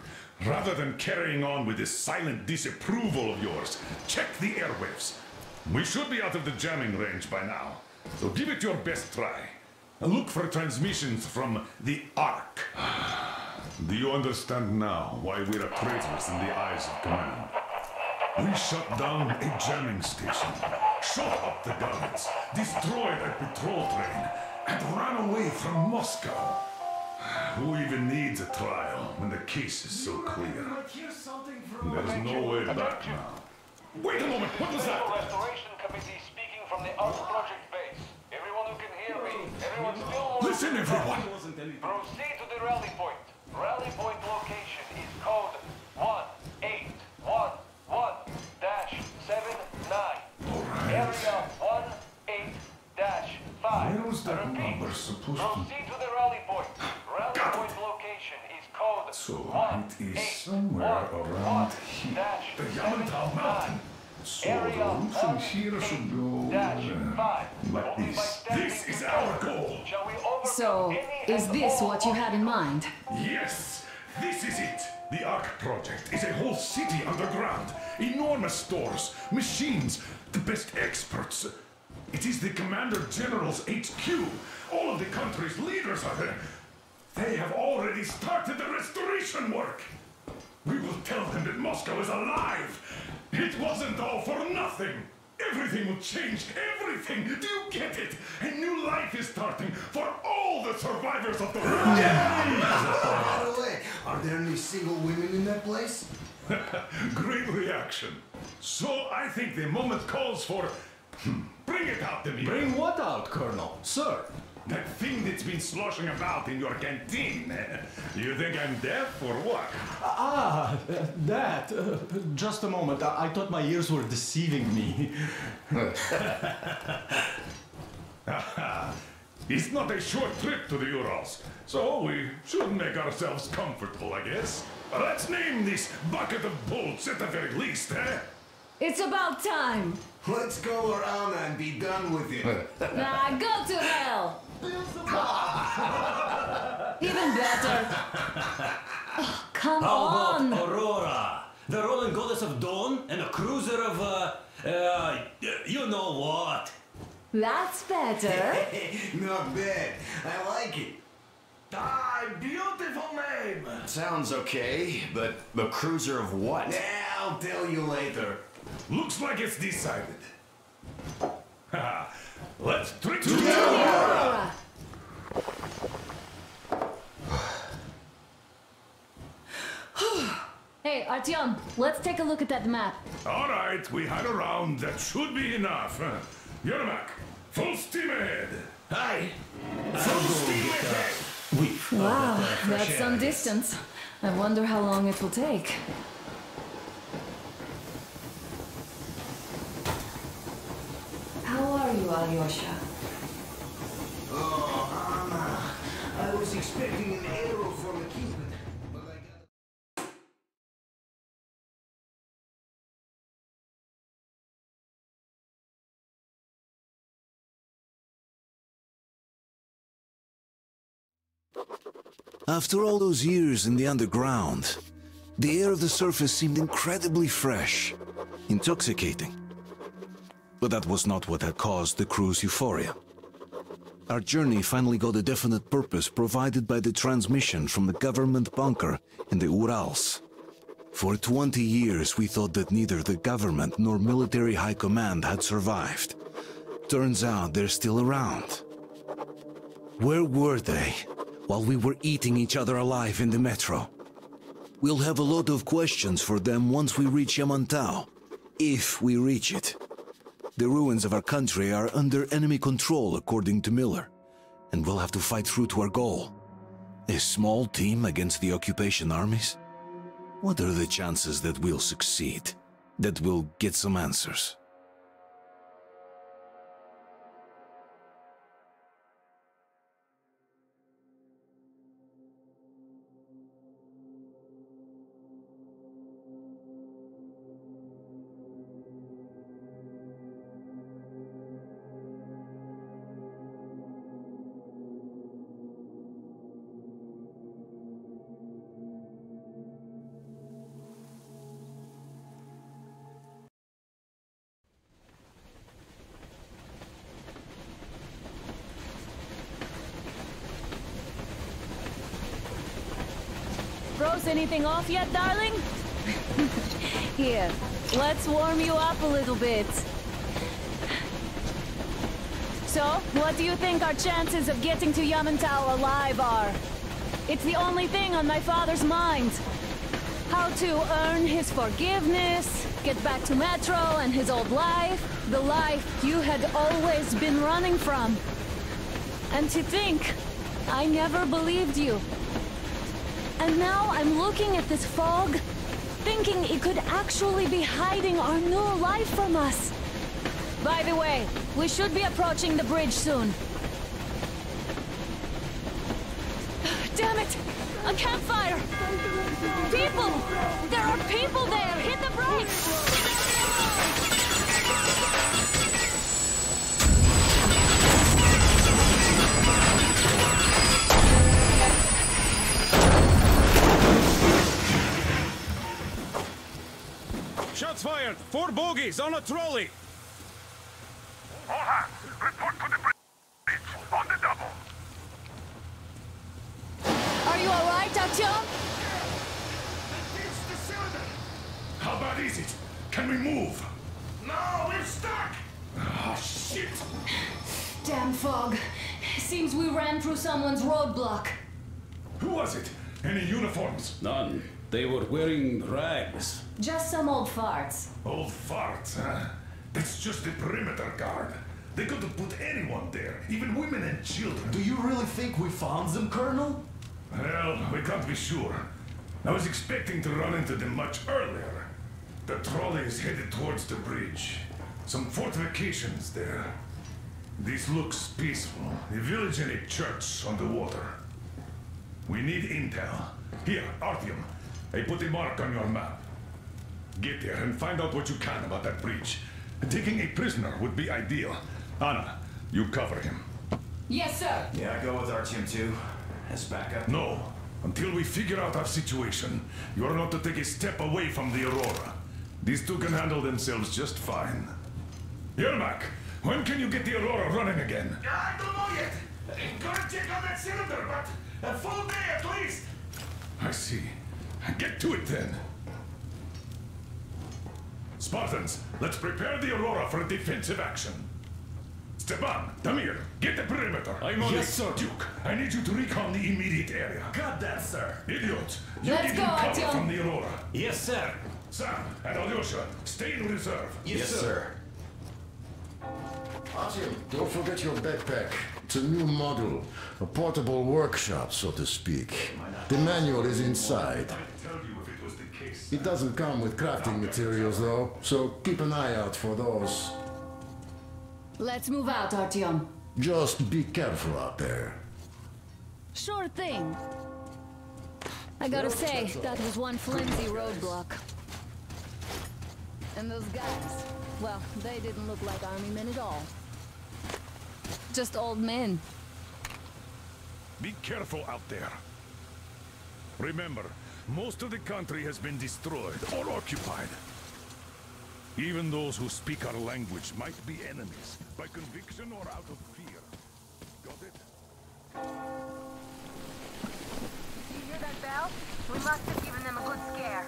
rather than carrying on with this silent disapproval of yours, check the airwaves. We should be out of the jamming range by now, so give it your best try. Look for transmissions from the Ark. Do you understand now why we're traitors in the eyes of Command? We shut down a jamming station, shot up the guards, destroyed a patrol train, and ran away from Moscow. Who even needs a trial when the case is so clear? There's no way back now. Wait a moment, what was that? Restoration Committee speaking from the Ark Project base. Everyone who can hear me, everyone still... Listen, everyone! Proceed to the rally point. Rally point location is code 1811-79. Area 18-5. Where was that number supposed to... Proceed to the rally point. Rally point location is code So it is somewhere around here. The Yamantau Mountain. So the route from here should go like this. This is our goal. So, is this what you had in mind? Yes, this is it. The Ark Project is a whole city underground. Enormous stores, machines, the best experts. It is the Commander General's HQ. All of the country's leaders are there. They have already started the restoration work. We will tell them that Moscow is alive. It wasn't all for nothing. Everything will change. Everything. Do you get it? A new life is starting for all the survivors of the war. By the way, are there any single women in that place? Great reaction. So I think the moment calls for... Bring it out to me. Bring what out, Colonel? Sir? That thing that's been sloshing about in your canteen. You think I'm deaf or what? That. Just a moment. I thought my ears were deceiving me. It's not a short trip to the Urals, so we should make ourselves comfortable, I guess. Let's name this bucket of bolts at the very least, eh? It's about time. Let's go around and be done with it. Nah, go to hell. Even better. Oh, come on. How about Aurora? The rolling goddess of dawn and a cruiser of, you know what? That's better. Not bad. I like it. Ah, beautiful name. Sounds okay, but the cruiser of what? Yeah, I'll tell you later. Looks like it's decided. Let's drink to Aurora. Hey, Artyom, let's take a look at that map. All right, we had a round. That should be enough. Yermak, full steam ahead. Hi. Full steam ahead. Wow, that's some distance. I wonder how long it will take. How are you, Alyosha? Oh, Anna. I was expecting an arrow from a Cupid, but I got... After all those years in the underground, the air of the surface seemed incredibly fresh, intoxicating. But that was not what had caused the crew's euphoria. Our journey finally got a definite purpose provided by the transmission from the government bunker in the Urals. For 20 years we thought that neither the government nor military high command had survived. Turns out they're still around. Where were they while we were eating each other alive in the metro? We'll have a lot of questions for them once we reach Yamantau, if we reach it. The ruins of our country are under enemy control, according to Miller, and we'll have to fight through to our goal. A small team against the occupation armies? What are the chances that we'll succeed? That we'll get some answers? Froze anything off yet, darling? Here, let's warm you up a little bit. So, what do you think our chances of getting to Yamantau alive are? It's the only thing on my father's mind. How to earn his forgiveness, get back to Metro and his old life, the life you had always been running from. And to think, I never believed you. And now I'm looking at this fog, thinking it could actually be hiding our new life from us. By the way, we should be approaching the bridge soon. Damn it! A campfire! People! There are people there! Hit the brakes! Shots fired! 4 bogies on a trolley! All hands, report to the bridge! On the double! Are you alright, Artyom? It's the cylinder! How bad is it? Can we move? No, we're stuck! Ah, shit! Damn fog. Seems we ran through someone's roadblock. Who was it? Any uniforms? None. They were wearing rags. Just some old farts. Old farts, huh? That's just the perimeter guard. They could have put anyone there, even women and children. Do you really think we found them, Colonel? Well, we can't be sure. I was expecting to run into them much earlier. The trolley is headed towards the bridge. Some fortifications there. This looks peaceful. A village and a church on the water. We need intel. Here, Artyom. I put a mark on your map. Get there and find out what you can about that bridge. Taking a prisoner would be ideal. Anna, you cover him. Yes, sir. Yeah, I go with Artyom too, as backup. No. Until we figure out our situation, you are not to take a step away from the Aurora. These two can handle themselves just fine. Yermak, when can you get the Aurora running again? I don't know yet. Gotta check on that cylinder, but a full day at least. I see. Get to it then. Spartans, let's prepare the Aurora for a defensive action. Stepan, Damir, get the perimeter. I'm on Yes, sir. Duke, I need you to recon the immediate area. Got that, sir. Idiots, you Let's give go, him cover Artyom. from the Aurora. Yes, sir. Sam and Alyosha, stay in reserve. Yes, sir. Artyom, don't forget your backpack. It's a new model, a portable workshop, so to speak. The manual is inside. I'd tell you if it was the case. It doesn't come with crafting materials, though, so keep an eye out for those. Let's move out, Artyom. Just be careful out there. Sure thing. I gotta say, that was one flimsy roadblock. And those guys, well, they didn't look like army men at all. Just old men. Be careful out there. Remember, most of the country has been destroyed or occupied. Even those who speak our language might be enemies, by conviction or out of fear. Got it? You hear that bell? We must have given them a good scare.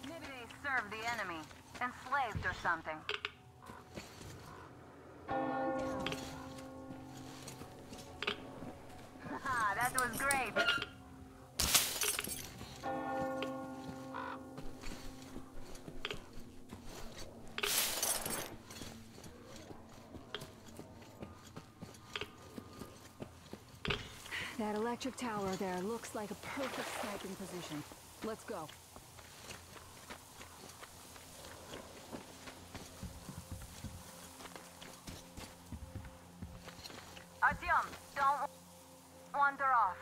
Maybe they served the enemy, enslaved or something. Haha, that was great. That electric tower there looks like a perfect sniping position. Let's go. Artyom, don't wander off.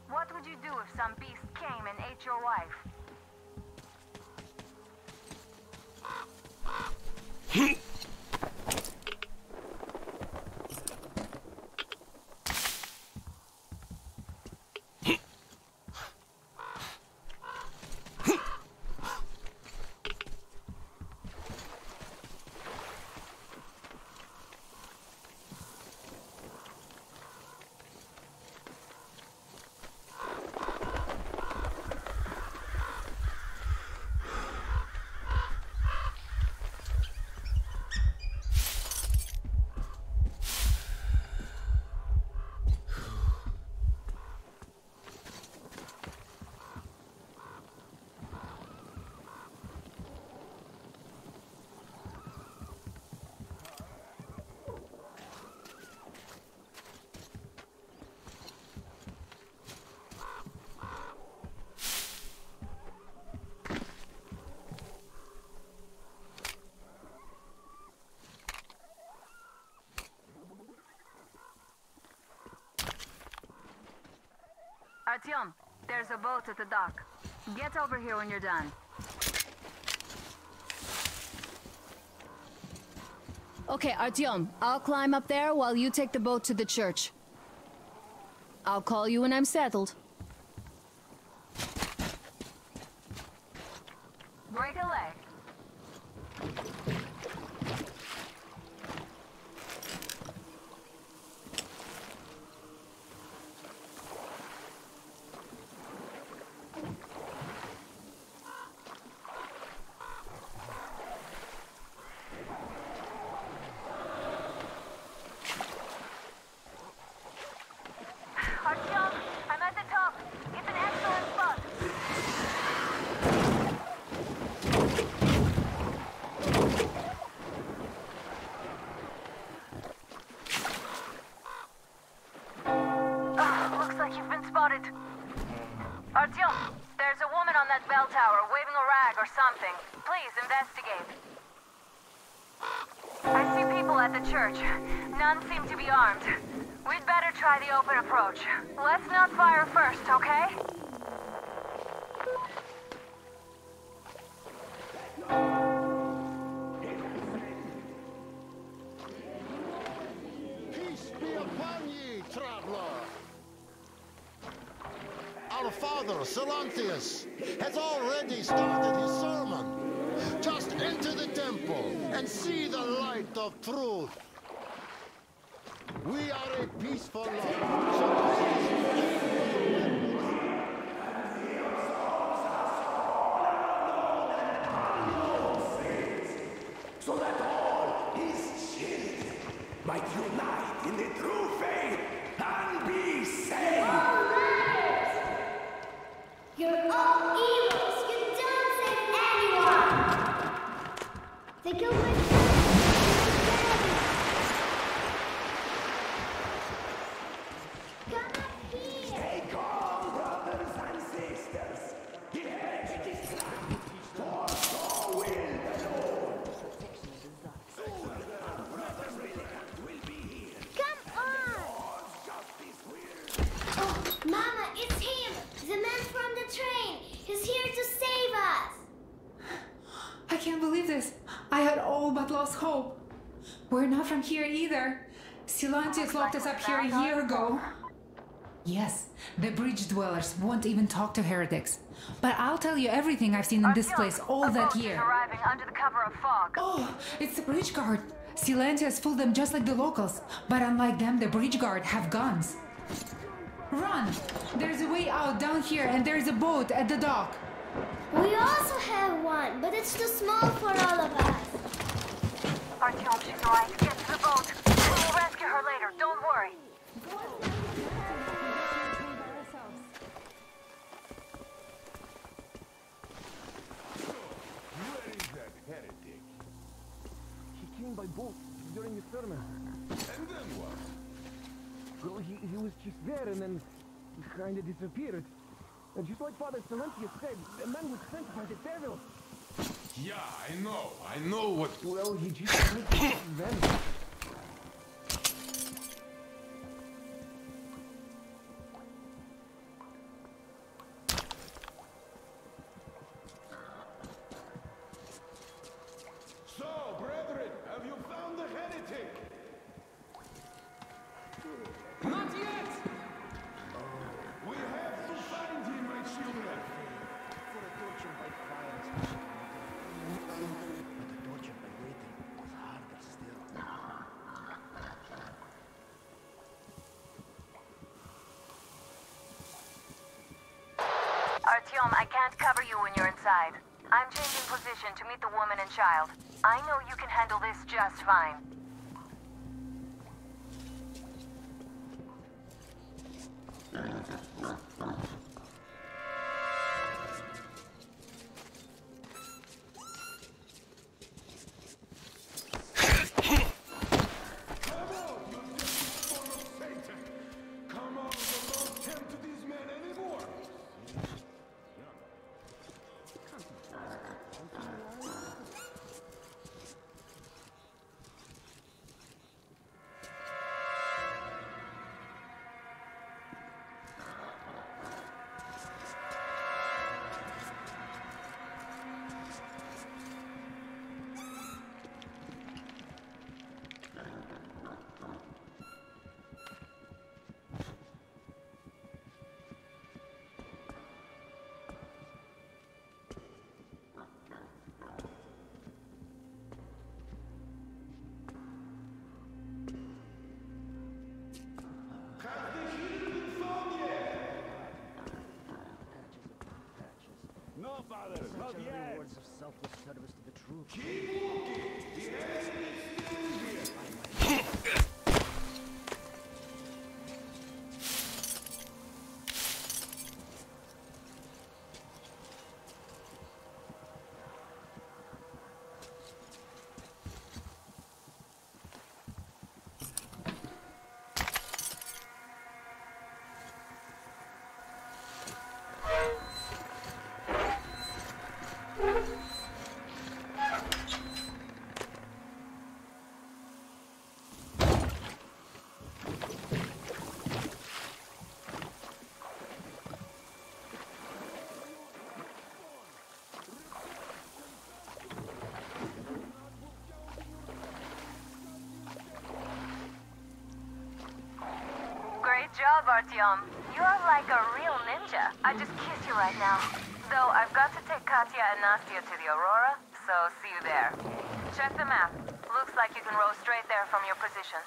What would you do if some beast came and ate your wife? Artyom, there's a boat at the dock. Get over here when you're done. Okay, Artyom, I'll climb up there while you take the boat to the church. I'll call you when I'm settled. Break a leg. Artyom, I'm at the top. It's an excellent spot. Looks like you've been spotted. Artyom, there's a woman on that bell tower waving a rag or something. Please investigate. I see people at the church. None seem to be armed. We'd better try the open approach. Let's not fire first, okay? Peace be upon ye, traveler. Our father, Silantius, has already started his sermon. Just enter the temple and see the light of truth. We are a peaceful lot. So that all his children might unite in the true faith and be saved. All liars! You're all evils. You don't save anyone. They killed my Stay calm, brothers and sisters. The heritage is slain, for so will the Lord. Will be here. Come on! Oh, Mama, it's him! The man from the train! He's here to save us! I can't believe this. I had all but lost hope. We're not from here either. Silantius locked us up here a year ago. Yes, the bridge dwellers won't even talk to heretics. But I'll tell you everything I've seen in this place all that year. Arriving under the cover of fog. Oh, it's the bridge guard. Silencias fooled them just like the locals. But unlike them, the bridge guard have guns. Run! There's a way out down here and there's a boat at the dock. We also have one, but it's too small for all of us. Artyom, she's right. Get to the boat. We'll rescue her later. Don't worry. Where is that heretic? He came by boat during the sermon. And then what? Well, he was just there and then he kind of disappeared. And just like Father Silencius said, the man was sent by the devil. Yeah, I know what... Well, he just vanished. So, brethren, have you found the heretic? Not yet! We have to find him, my children. For a torture by fire, but the torture by waiting was harder still. Artyom, I can't cover you when you're inside. I'm changing position to meet the woman and child. I know you can handle this just fine. No, Father, not yet. Words of selfless service to the truth. Keep walking. The enemy is still here. Great job, Artyom. You're like a real ninja. I just kiss you right now. Though I've got to take Katya and Nastya to the Aurora, so see you there. Check the map. Looks like you can row straight there from your position.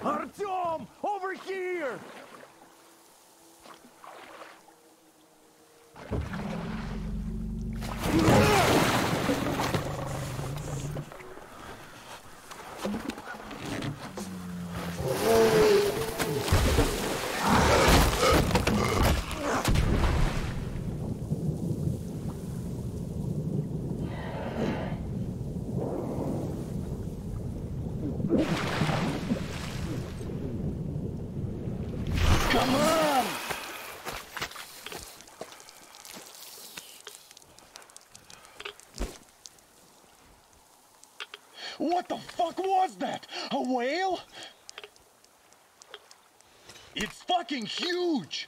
Artyom! Over here! Come on! What the fuck was that? A whale? It's fucking huge!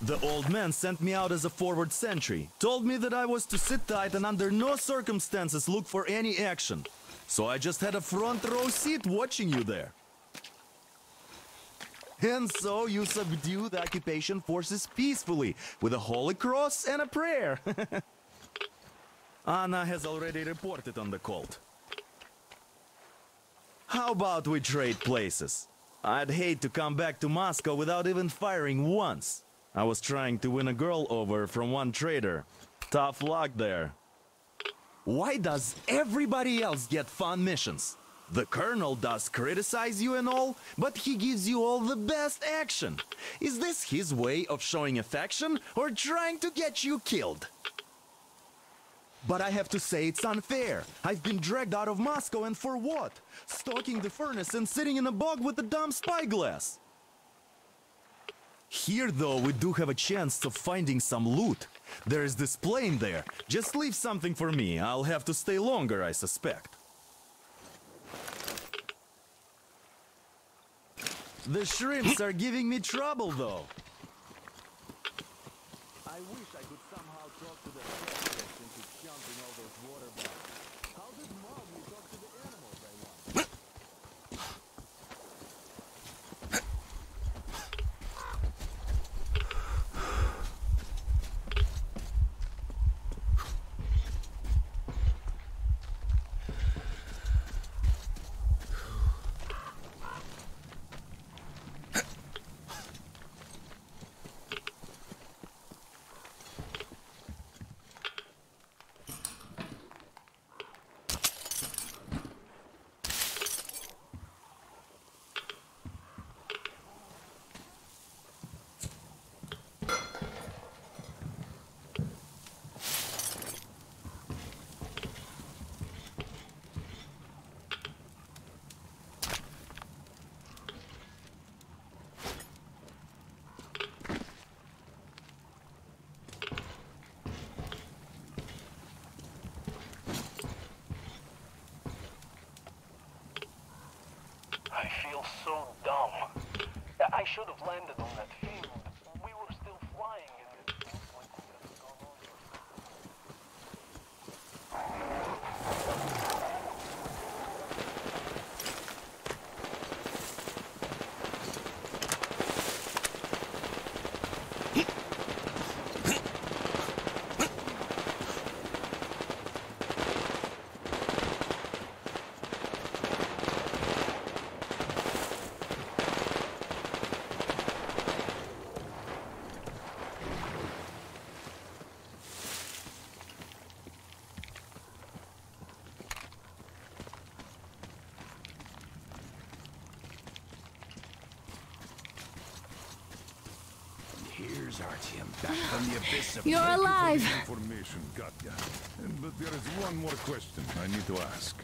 The old man sent me out as a forward sentry, told me that I was to sit tight and under no circumstances look for any action. So I just had a front row seat watching you there. And so you subdue the occupation forces peacefully, with a holy cross and a prayer. Anna has already reported on the cult. How about we trade places? I'd hate to come back to Moscow without even firing once. I was trying to win a girl over from one trader. Tough luck there. Why does everybody else get fun missions? The Colonel does criticize you and all, but he gives you all the best action. Is this his way of showing affection or trying to get you killed? But I have to say it's unfair. I've been dragged out of Moscow, and for what? Stalking the furnace and sitting in a bog with a dumb spyglass. Here, though, we do have a chance of finding some loot. There is this plane there. Just leave something for me. I'll have to stay longer, I suspect. The shrimps are giving me trouble, though. I wish I could somehow talk to the fish into jumping all those water balls. How did Mom talk to the animals, I wonder? I feel so dumb. I should have landed on that field. We were still flying and it feels like we could have gone over. Here's Artyom, back from the abyss of... You're alive! Information, Katya. But there is one more question I need to ask.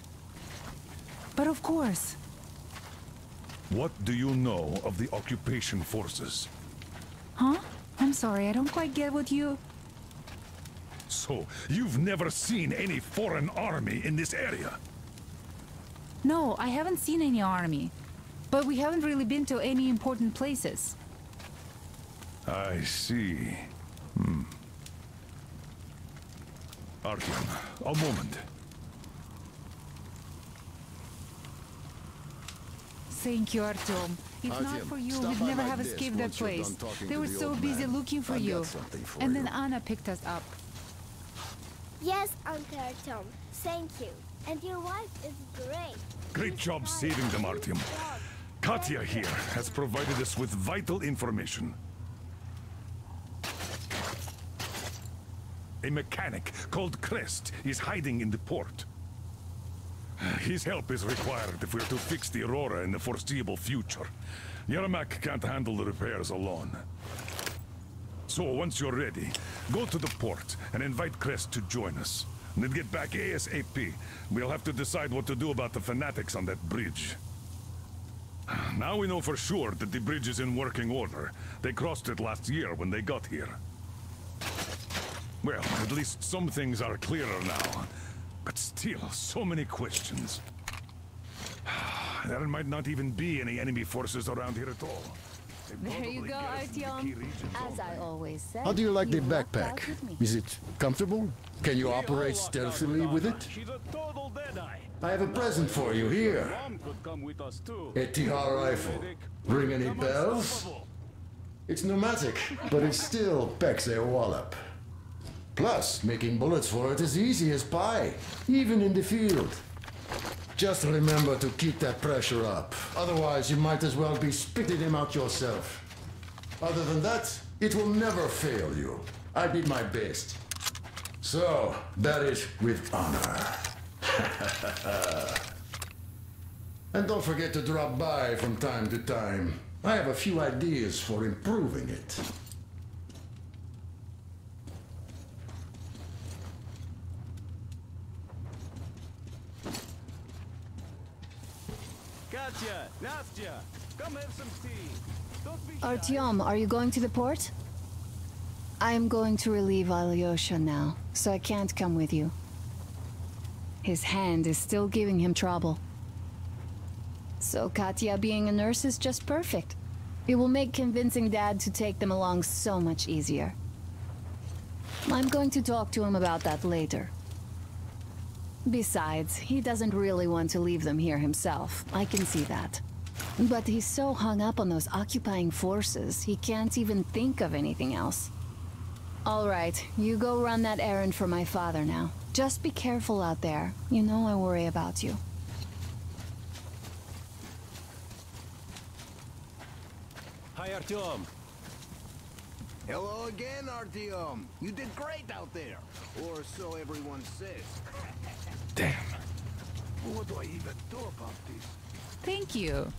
But of course. What do you know of the occupation forces? Huh? I'm sorry, I don't quite get what you... So, you've never seen any foreign army in this area? No, I haven't seen any army. But we haven't really been to any important places. I see. Artyom, a moment. Thank you, Artyom. If not for you, we'd never have escaped that place. They were so busy looking for you. And then Anna picked us up. Yes, Uncle Artyom. Thank you. And your wife is great. Great job saving them, Artyom. Katya here has provided us with vital information. A mechanic called Crest is hiding in the port. His help is required if we're to fix the Aurora in the foreseeable future. Yermak can't handle the repairs alone. So once you're ready, go to the port and invite Crest to join us. Then get back ASAP. We'll have to decide what to do about the fanatics on that bridge. Now we know for sure that the bridge is in working order. They crossed it last year when they got here. Well, at least some things are clearer now. But still, so many questions. There might not even be any enemy forces around here at all. There you go, Artyom. As I always say. How do you like the lucked out backpack? with me. Is it comfortable? Can you operate stealthily with it? I have a present for you here. A TR rifle. Ring any bells? It's pneumatic, but it still packs a wallop. Plus, making bullets for it is easy as pie, even in the field. Just remember to keep that pressure up. Otherwise, you might as well be spitting him out yourself. Other than that, it will never fail you. I did my best. So, bear it with honor. And don't forget to drop by from time to time. I have a few ideas for improving it. Katya, Nastya, come have some tea. Don't be shy. Artyom, are you going to the port? I am going to relieve Alyosha now, so I can't come with you. His hand is still giving him trouble. So Katya being a nurse is just perfect. It will make convincing Dad to take them along so much easier. I'm going to talk to him about that later. Besides, he doesn't really want to leave them here himself. I can see that. But he's so hung up on those occupying forces, he can't even think of anything else. All right, you go run that errand for my father now. Just be careful out there. You know I worry about you. Hi, Artyom. Hello again, Artyom. You did great out there. Or so everyone says. Damn. What do I even do about this? Thank you.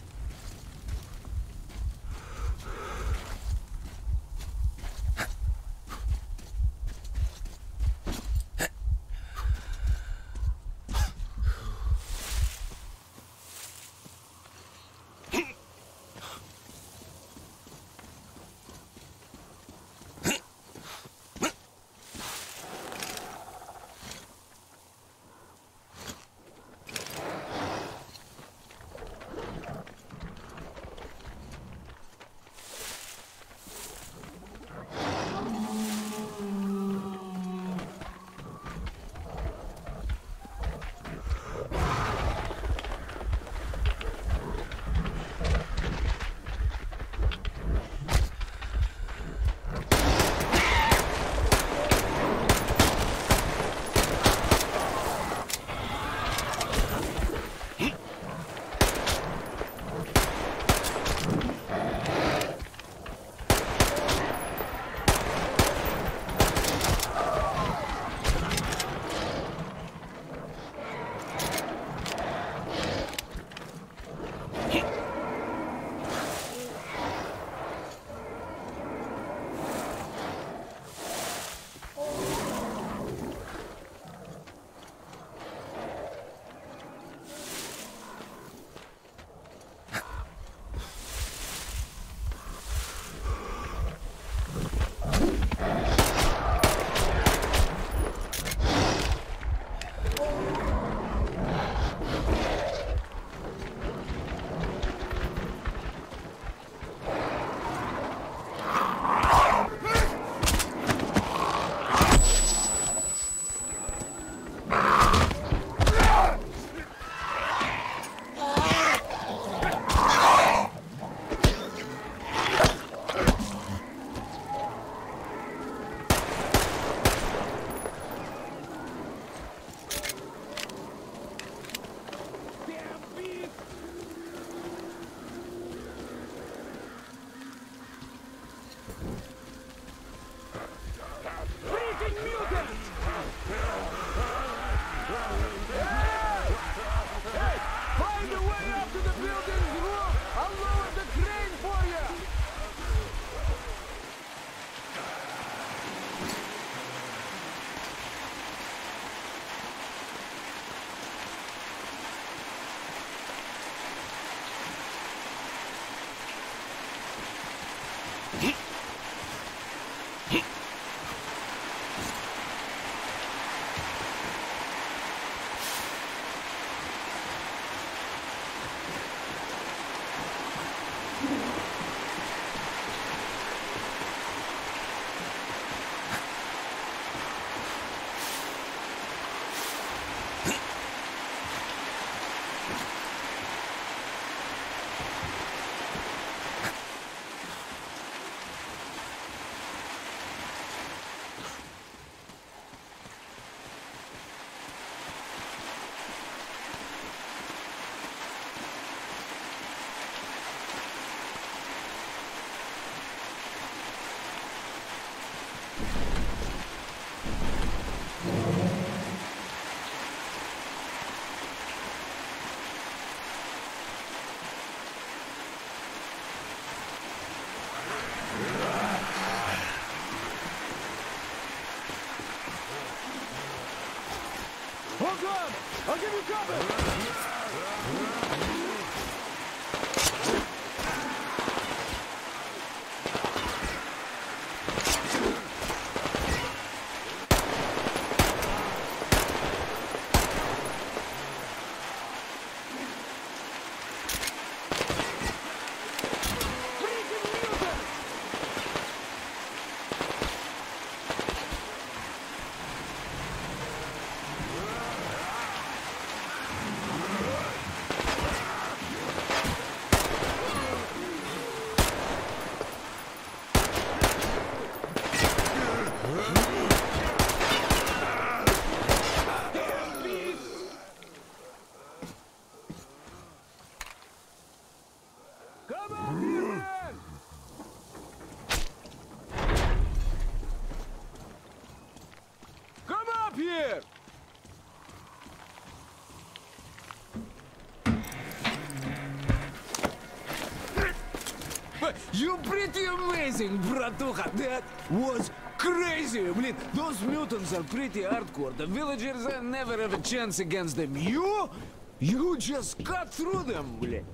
You pretty amazing, bratuха. That was crazy. Блин, those mutants are pretty hardcore. The villagers never have a chance against them. You just cut through them, блин.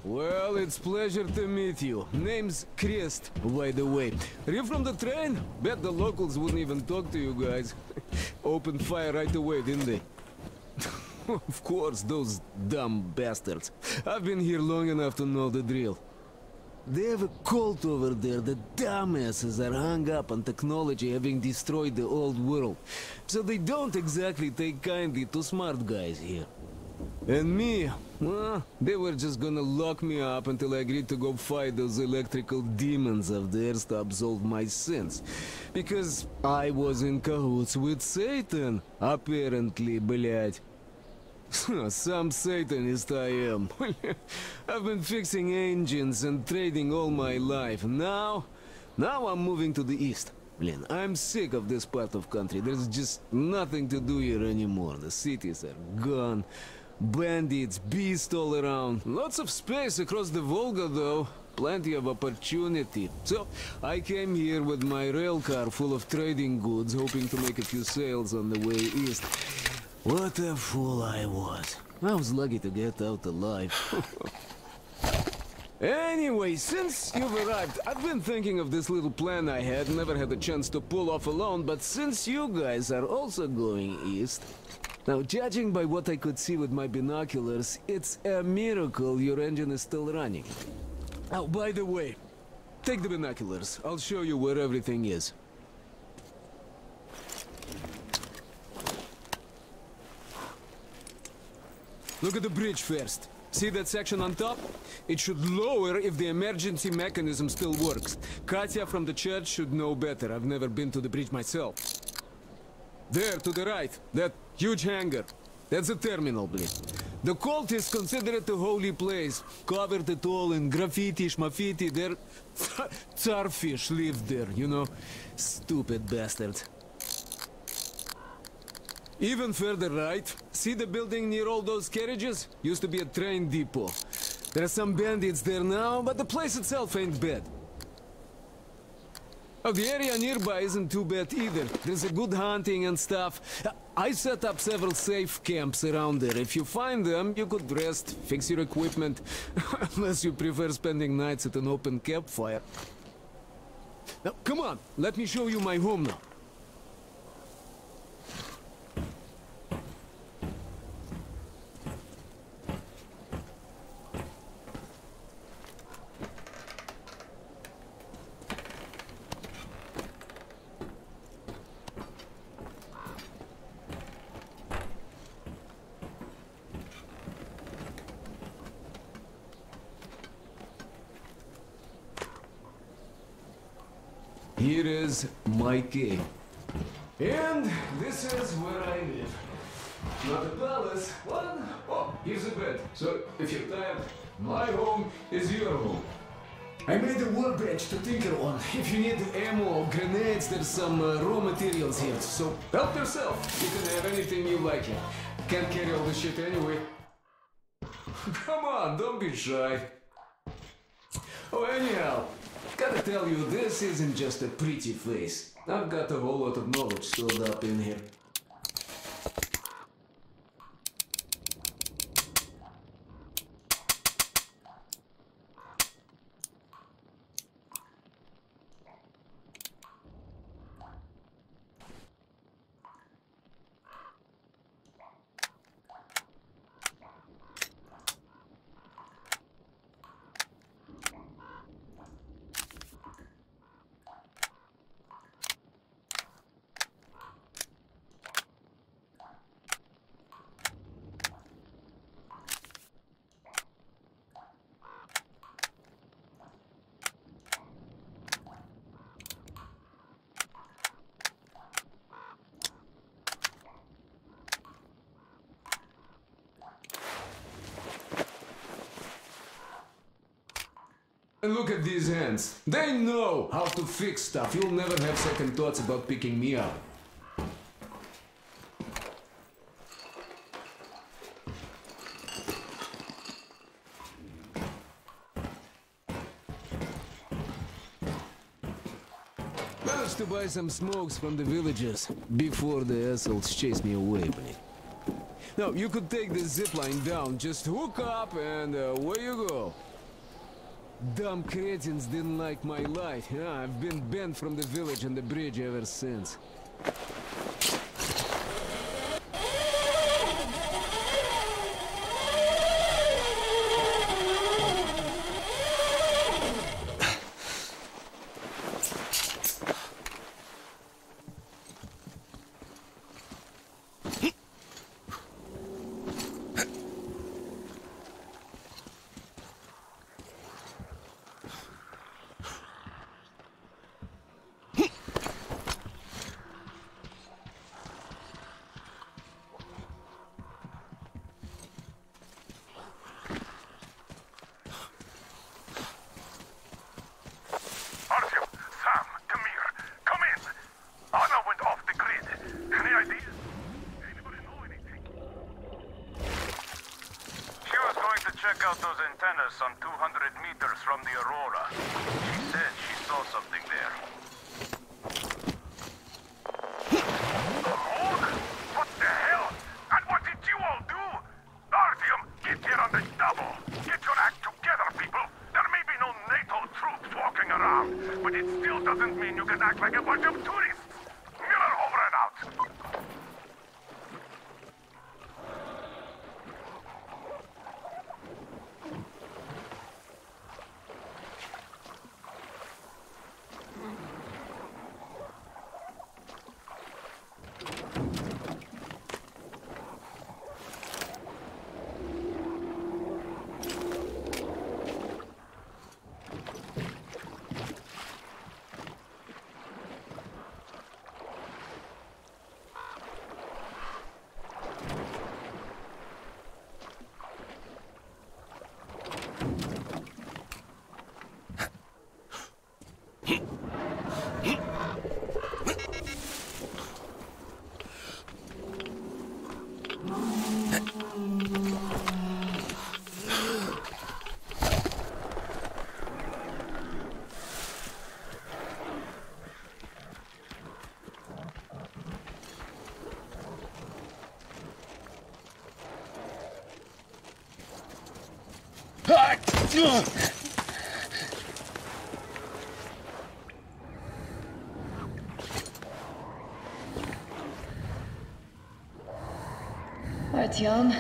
Well, it's pleasure to meet you. Name's Crest, by the way. Are you from the train? Bet the locals wouldn't even talk to you guys. Opened fire right away, didn't they? Of course, those dumb bastards. I've been here long enough to know the drill. They have a cult over there. The dumbasses are hung up on technology having destroyed the old world. So they don't exactly take kindly to smart guys here. And me, well, they were just gonna lock me up until I agreed to go fight those electrical demons of theirs to absolve my sins. Because I was in cahoots with Satan, apparently, блядь. Some Satanist I am. I've been fixing engines and trading all my life. Now I'm moving to the east. Blin, I'm sick of this part of country. There's just nothing to do here anymore. The cities are gone. Bandits, beasts all around. Lots of space across the Volga, though. Plenty of opportunity. So, I came here with my rail car full of trading goods, hoping to make a few sales on the way east. What a fool I was. I was lucky to get out alive. Anyway, since you've arrived, I've been thinking of this little plan I had, never had a chance to pull off alone, but since you guys are also going east... Now, judging by what I could see with my binoculars, it's a miracle your engine is still running. Oh, by the way, take the binoculars. I'll show you where everything is. Look at the bridge first. See that section on top? It should lower if the emergency mechanism still works. Katya from the church should know better. I've never been to the bridge myself. There, to the right, that huge hangar. That's a terminal, please. The cult is considered a holy place. Covered it all in graffiti, schmaffiti. Their Tsarfish lived there, you know? Stupid bastards. Even further right, see the building near all those carriages? Used to be a train depot. There are some bandits there now, but the place itself ain't bad. Oh, the area nearby isn't too bad either. There's a good hunting and stuff. I set up several safe camps around there. If you find them, you could rest, fix your equipment. Unless you prefer spending nights at an open campfire. Now, come on, let me show you my home now. Here is my cave. And this is where I live. Not a palace, but... Oh, here's a bed. So, if you're tired, my home is your home. I made a workbench to tinker on. If you need ammo or grenades, there's some raw materials here. So, help yourself. You can have anything you like here. Can't carry all this shit anyway. Come on, don't be shy. Oh, anyhow. Gotta tell you, this isn't just a pretty face. I've got a whole lot of knowledge stored up in here. And look at these hands. They know how to fix stuff. You'll never have second thoughts about picking me up. Managed to buy some smokes from the villagers before the assholes chased me away, buddy. Now, you could take the zipline down, just hook up and away you go. Dumb cretins didn't like my light. Yeah, I've been banned from the village and the bridge ever since. Check out those antennas some 200 meters from the Aurora. She said she saw something there. Hold? What the hell? And what did you all do? Artyom, get here on the double. Get your act together, people. There may be no NATO troops walking around, but it still doesn't mean you can act like a bunch of tourists. Miller over and out. Artyom,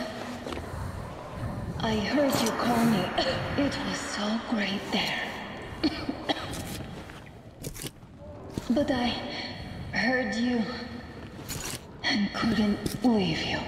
I heard you call me. It was so great there. But I heard you and couldn't leave you.